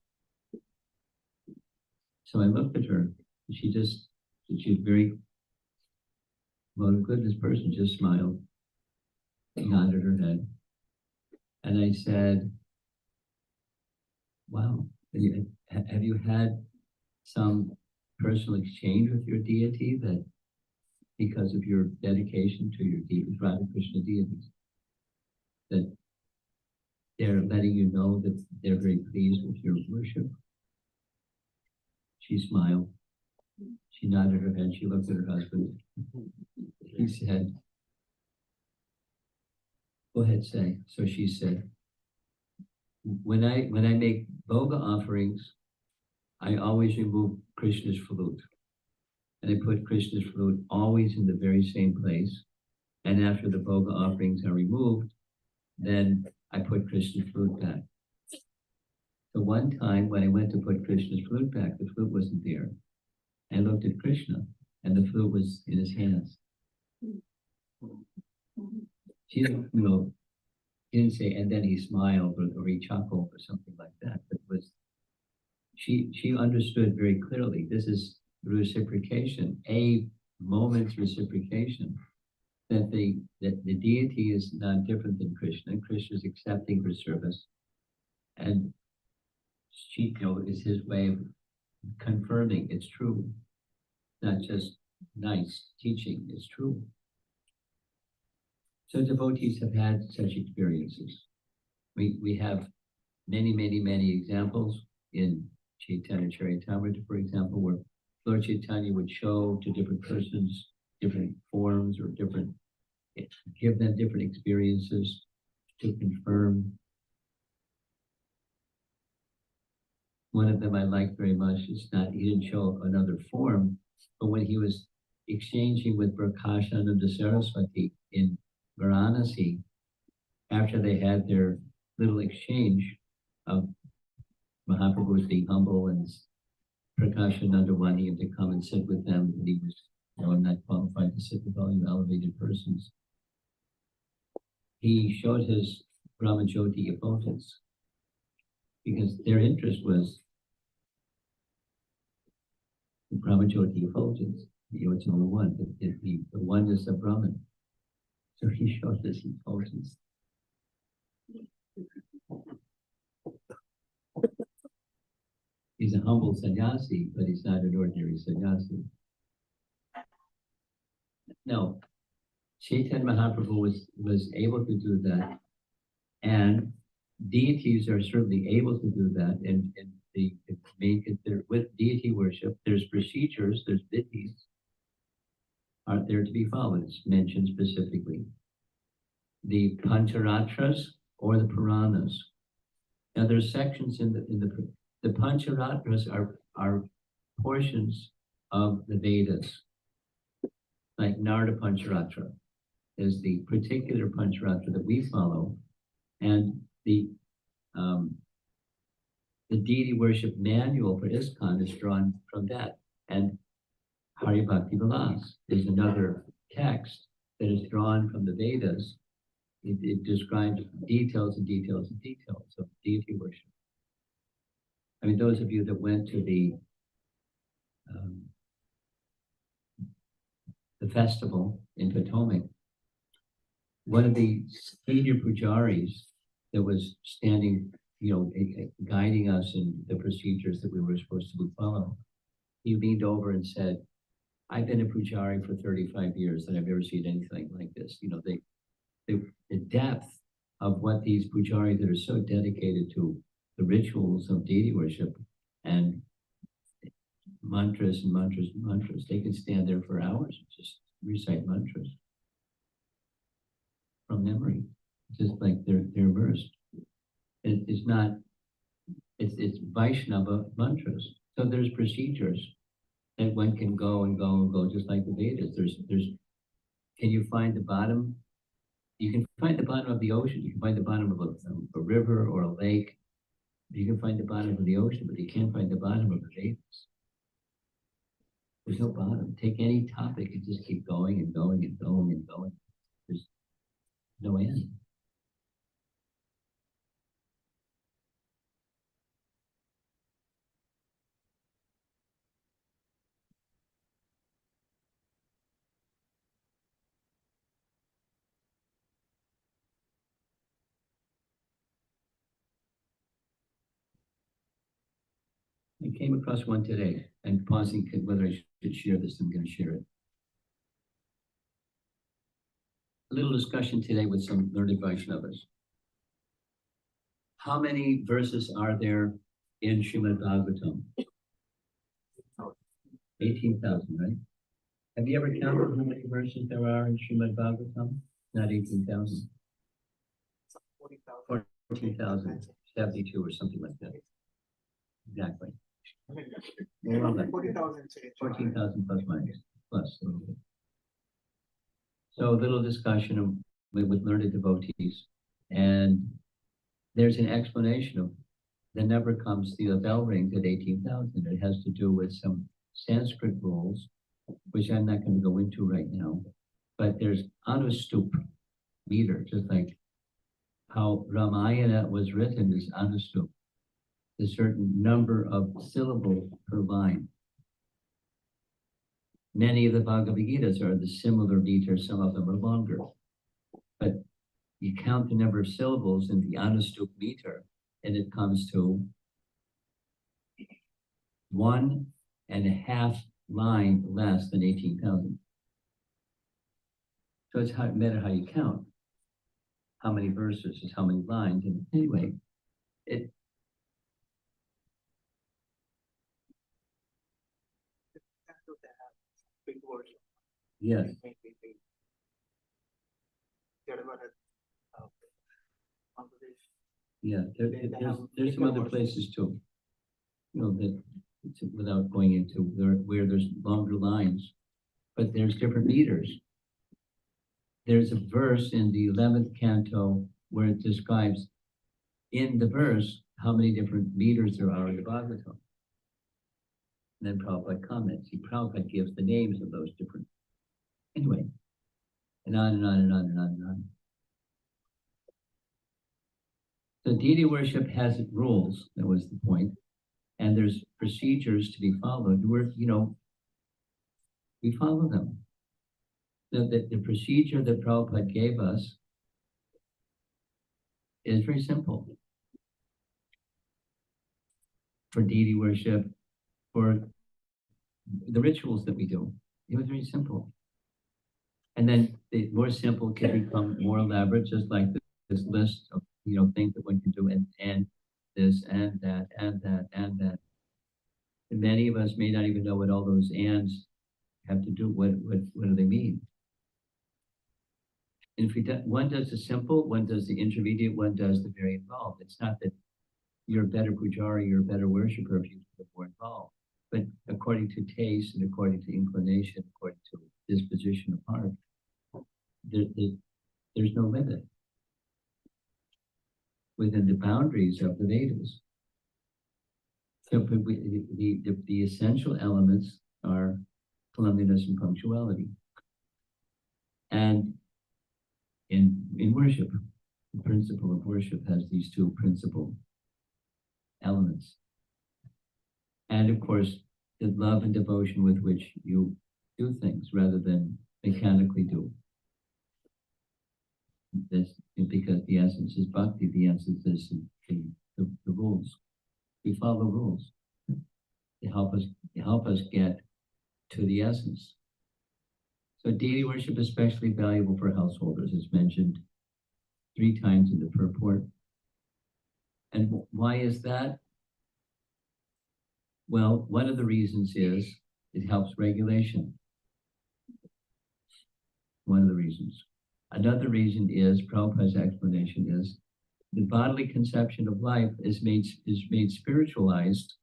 So I looked at her, and she's very, well, goodness person, just smiled, nodded her head. And I said, wow, have you had some personal exchange with your deity that because of your dedication to your deities, Radha Krishna deities, that they're letting you know that they're very pleased with your worship. She smiled. She nodded her head. She looked at her husband. He said, go ahead, say. So she said, when I make Boga offerings, I always remove Krishna's flute. And I put Krishna's flute always in the very same place. And after the Boga offerings are removed, then I put Krishna's flute back. So one time when I went to put Krishna's flute back, the flute wasn't there. I looked at Krishna and the flute was in his hands. She didn't, he didn't say, and then he smiled or he chuckled or something like that. But it was, she understood very clearly, this is reciprocation, a moment's reciprocation, that the deity is not different than Krishna. Krishna is accepting her service. And she is his way of confirming it's true. Not just nice teaching, it's true. So devotees have had such experiences. We have many examples in Chaitanya Charitamrita, for example, where Lord Chaitanya would show to different persons different forms or give them different experiences to confirm. One of them I like very much. He didn't show another form, but when he was exchanging with Prakashananda Saraswati in Varanasi, after they had their little exchange of Mahaprabhu was being humble and Prakashananda wanting him to come and sit with them, and he was, I'm not qualified to sit with all you elevated persons. He showed his Brahmajyoti effulgence because their interest was the Brahmajyoti effulgence. It's only one, the oneness of Brahman. So he showed this effulgence. He's a humble sannyasi, but he's not an ordinary sannyasi. No, Chaitanya Mahaprabhu was able to do that, and deities are certainly able to do that. And with deity worship, there's procedures, there's vidhis are there to be followed. It's mentioned specifically. The Pancharatras or the Puranas. Now there's sections in the Pancharatras are portions of the Vedas. Like Narada Pancharatra is the particular Pancharatra that we follow, and the deity worship manual for ISKCON is drawn from that. And Hari Bhakti Vilas is another text that is drawn from the Vedas. It describes details and details and details of deity worship. I mean, those of you that went to the festival in Potomac, one of the senior pujaris that was standing, guiding us in the procedures that we were supposed to follow, he leaned over and said, I've been a pujari for 35 years and I've never seen anything like this. The depth of what these pujaris that are so dedicated to the rituals of deity worship and mantras and mantras and mantras, they can stand there for hours and just recite mantras from memory, just like they're immersed. It's Vaishnava mantras. So there's procedures that one can go and go and go, just like the Vedas. Can you find the bottom? You can find the bottom of the ocean. You can find the bottom of a river or a lake. You can find the bottom of the ocean, but you can't find the bottom of the Vedas. There's no bottom. Take any topic and just keep going and going and going and going. There's no end. I came across one today and pausing whether I should share this, I'm going to share it. A little discussion today with some learned Vaishnavas. How many verses are there in Srimad Bhagavatam? 18,000, right? Have you ever counted how many verses there are in Srimad Bhagavatam? Not 18,000. 14,072 or something like that. Exactly. More or less. 14,000 plus minus, plus a little bit. So a little discussion with learned devotees, and there's an explanation of the number comes, the bell rings at 18,000. It has to do with some Sanskrit rules, which I'm not going to go into right now, but there's anustup meter, just like how Ramayana was written is anustup, a certain number of syllables per line. Many of the Bhagavad Gitas are the similar meter, some of them are longer. But you count the number of syllables in the anustup meter, and it comes to 1.5 line less than 18,000. So it's a matter how you count. How many verses is how many lines. And anyway, it yes. Yeah, there's some other places too. You know, that without going into where there's longer lines, but there's different meters. There's a verse in the 11th canto where it describes in the verse how many different meters there are in the Bhagavatam. And then Prabhupada comments. Prabhupada gives the names of those different. Anyway, and on and on and on and on and on. So deity worship has rules. That was the point. And there's procedures to be followed. We follow them. The procedure that Prabhupada gave us is very simple. For deity worship, for the rituals that we do, it was very simple. And then the more simple can become more elaborate, just like this list of things that one can do, and this and that and that and that. And many of us may not even know what all those ands have to do. What do they mean? And if one does the simple, one does the intermediate, one does the very involved. It's not that you're a better pujari, you're a better worshiper if you get more involved. But according to taste and according to inclination, according to disposition of heart, there's no limit within the boundaries of the Vedas. So the essential elements are cleanliness and punctuality. And in worship, the principle of worship has these two principal elements. And of course, the love and devotion with which you do things rather than mechanically do. This, because the essence is bhakti, the essence is the rules. We follow rules. They help us get to the essence. So deity worship is especially valuable for householders, as mentioned 3 times in the purport. And why is that? Well, one of the reasons is it helps regulation. One of the reasons. Another reason is, Prabhupada's explanation is, the bodily conception of life is made spiritualized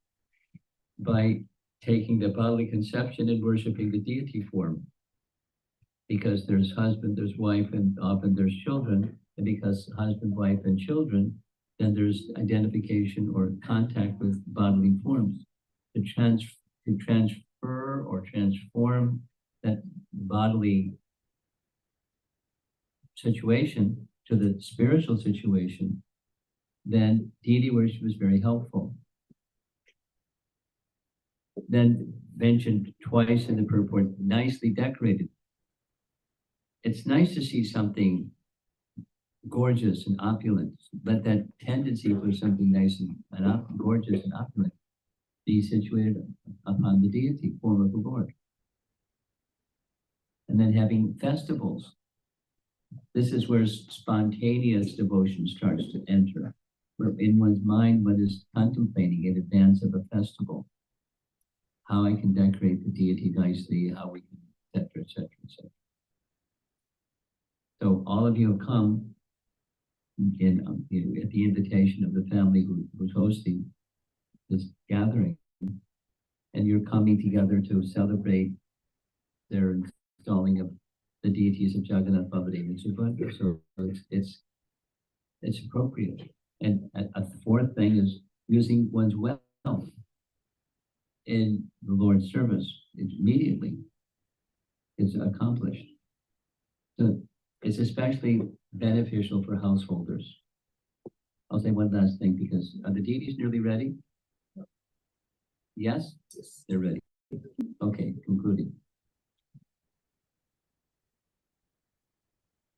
by taking the bodily conception and worshiping the deity form. Because there's husband, there's wife, and often there's children. And because husband, wife, and children, then there's identification or contact with bodily forms. To transfer or transform that bodily situation to the spiritual situation, then deity worship is very helpful. Then mentioned twice in the purport, nicely decorated. It's nice to see something gorgeous and opulent. Let that tendency for something nice and gorgeous and opulent be situated upon the deity form of the Lord. And then having festivals. This is where spontaneous devotion starts to enter. where in one's mind one is contemplating in advance of a festival, how I can decorate the deity nicely, how we can, etc., etc., etc. So all of you have come in, at the invitation of the family who's hosting this gathering, and you're coming together to celebrate their installing of the deities of Jagannath, Baladev, and Subhadra. So it's appropriate. And a fourth thing is using one's wealth in the Lord's service. Immediately is accomplished. So it's especially beneficial for householders. I'll say one last thing, because are the deities nearly ready? Yes? Yes. They're ready. Okay, concluding.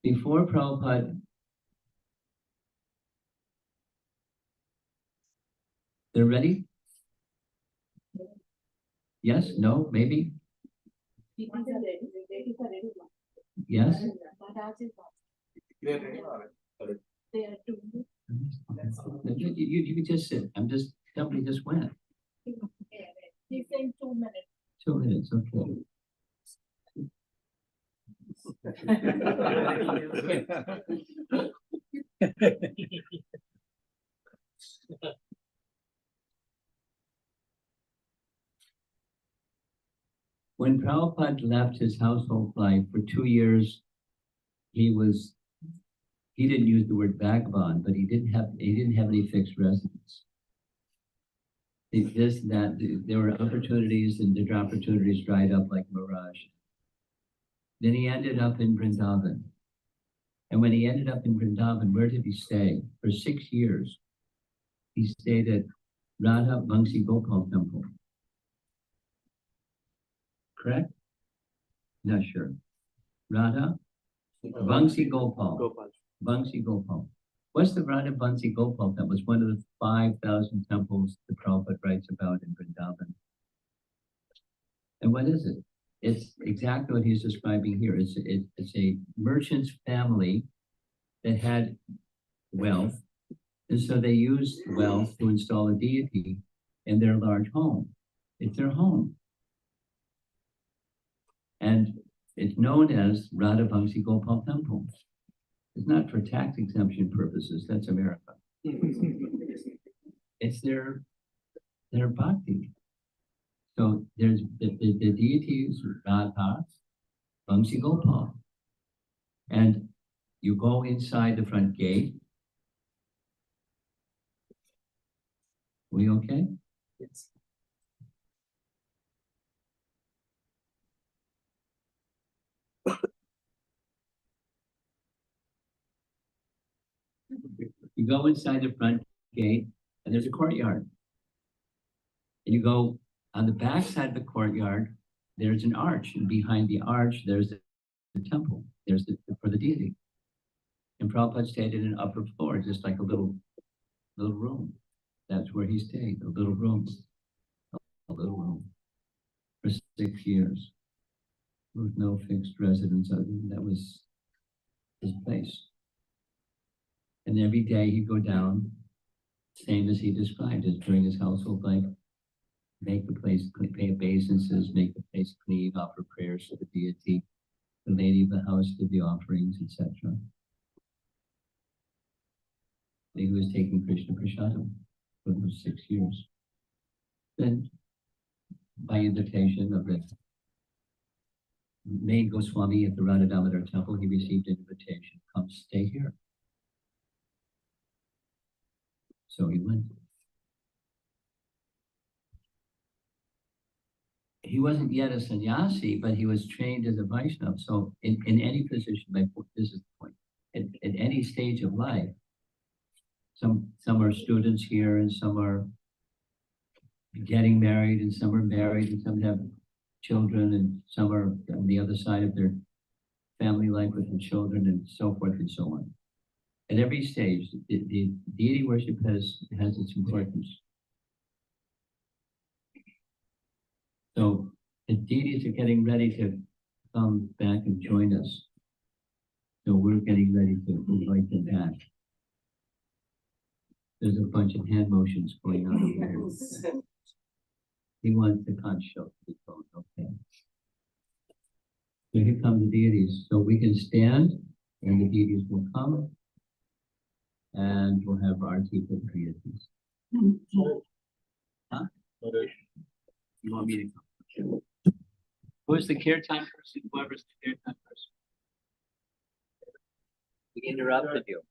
Before Prabhupada, they're ready? Yes? No? Maybe? Yes? You can just sit. Somebody just went. He's saying 2 minutes. 2 minutes, okay. When Prabhupada left his household life for 2 years, he didn't use the word vagabond, but he didn't have any fixed residence. There were opportunities, and the opportunities dried up like mirage. Then he ended up in Vrindavan. And when he ended up in Vrindavan, where did he stay? For 6 years, he stayed at Radha Vamsi Gopal Temple. Correct? Not sure. Radha Vamsi Gopal. Vamsi Gopal. What's the Radha Vamsi Gopal Temple? It's one of the 5,000 temples the Prabhupada writes about in Vrindavan. And what is it? It's exactly what he's describing here. It's a merchant's family that had wealth, and so they used wealth to install a deity in their large home. It's their home. And it's known as Radha Vamsi Gopal Temple. It's not for tax exemption purposes. That's America. It's their bhakti. So there's the deities, Radha Vamsi Gopal. And you go inside the front gate. We okay? Yes. You go inside the front gate, and there's a courtyard. And you go on the back side of the courtyard, there's an arch, and behind the arch, there's the temple. There's for the deity. And Prabhupada stayed in an upper floor, just like a little room. That's where he stayed, a little room. A little room. For 6 years. With no fixed residence. That was his place. And every day he'd go down, same as he described it during his household life, make the place, pay obeisances, make the place clean, offer prayers to the deity, the lady of the house did the offerings, etc. He was taking Krishna Prasadam for those 6 years. Then, by invitation of the main Goswami at the Radha Damodar temple, he received an invitation, come stay here. So he went. He wasn't yet a sannyasi, but he was trained as a Vaishnava. So in any position, this is the point, at any stage of life, some are students here, and some are getting married, and some are married, and some have children, and some are on the other side of their family life with their children, and so forth and so on. At every stage, the deity worship has its importance. So the deities are getting ready to come back and join us. So we're getting ready to invite them back. There's a bunch of hand motions going on over here. He wants the conch shell to be told, okay. So here come the deities. So we can stand and the deities will come. And we'll have arti for the deities. Huh? You want me to come? Who's the care time person? Whoever's the care time person. We interrupted you.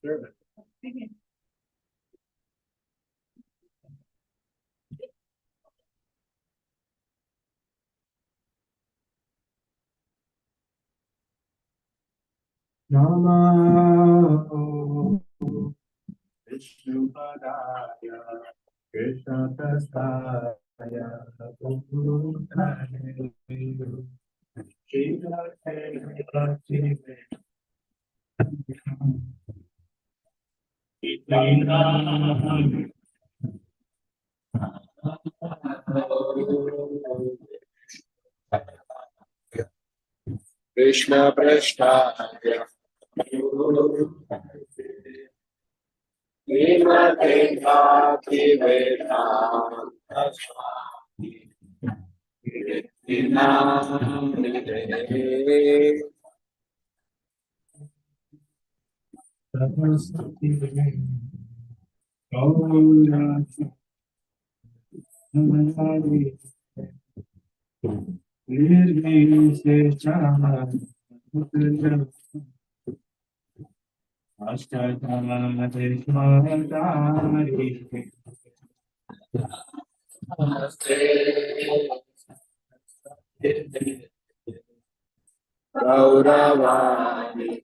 Sure. Namo Vishnupadaya Krishna Prasthaya Bhutale Shiva Krishna Prasthaya Gauravani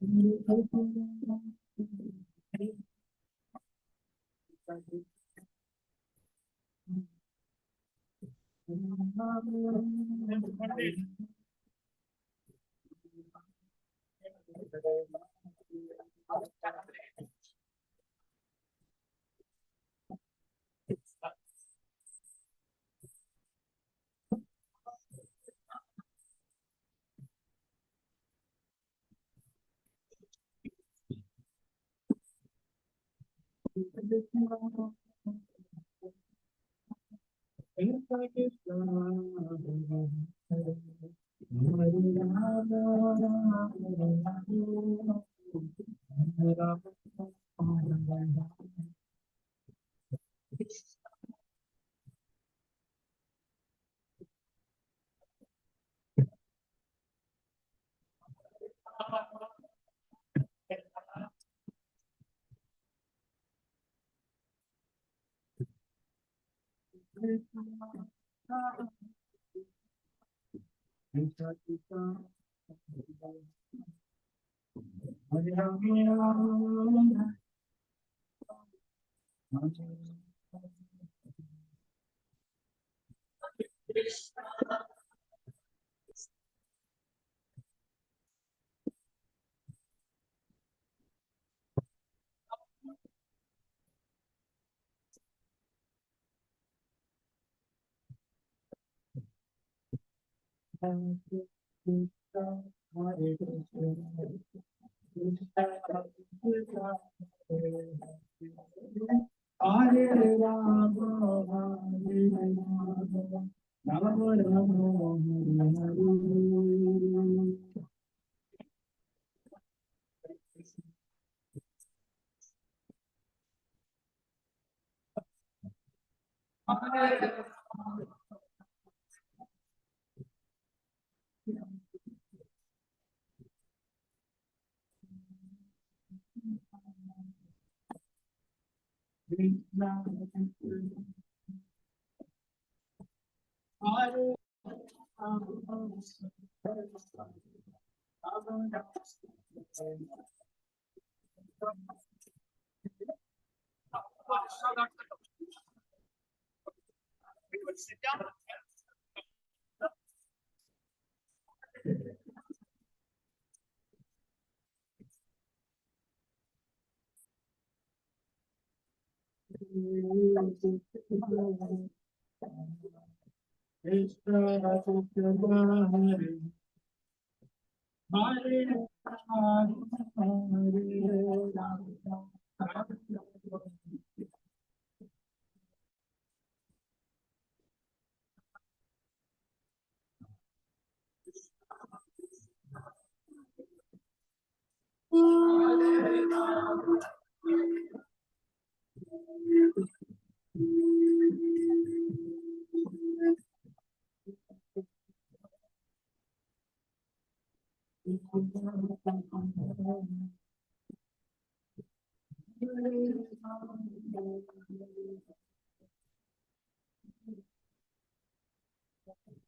Sit down.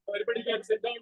Everybody can sit down.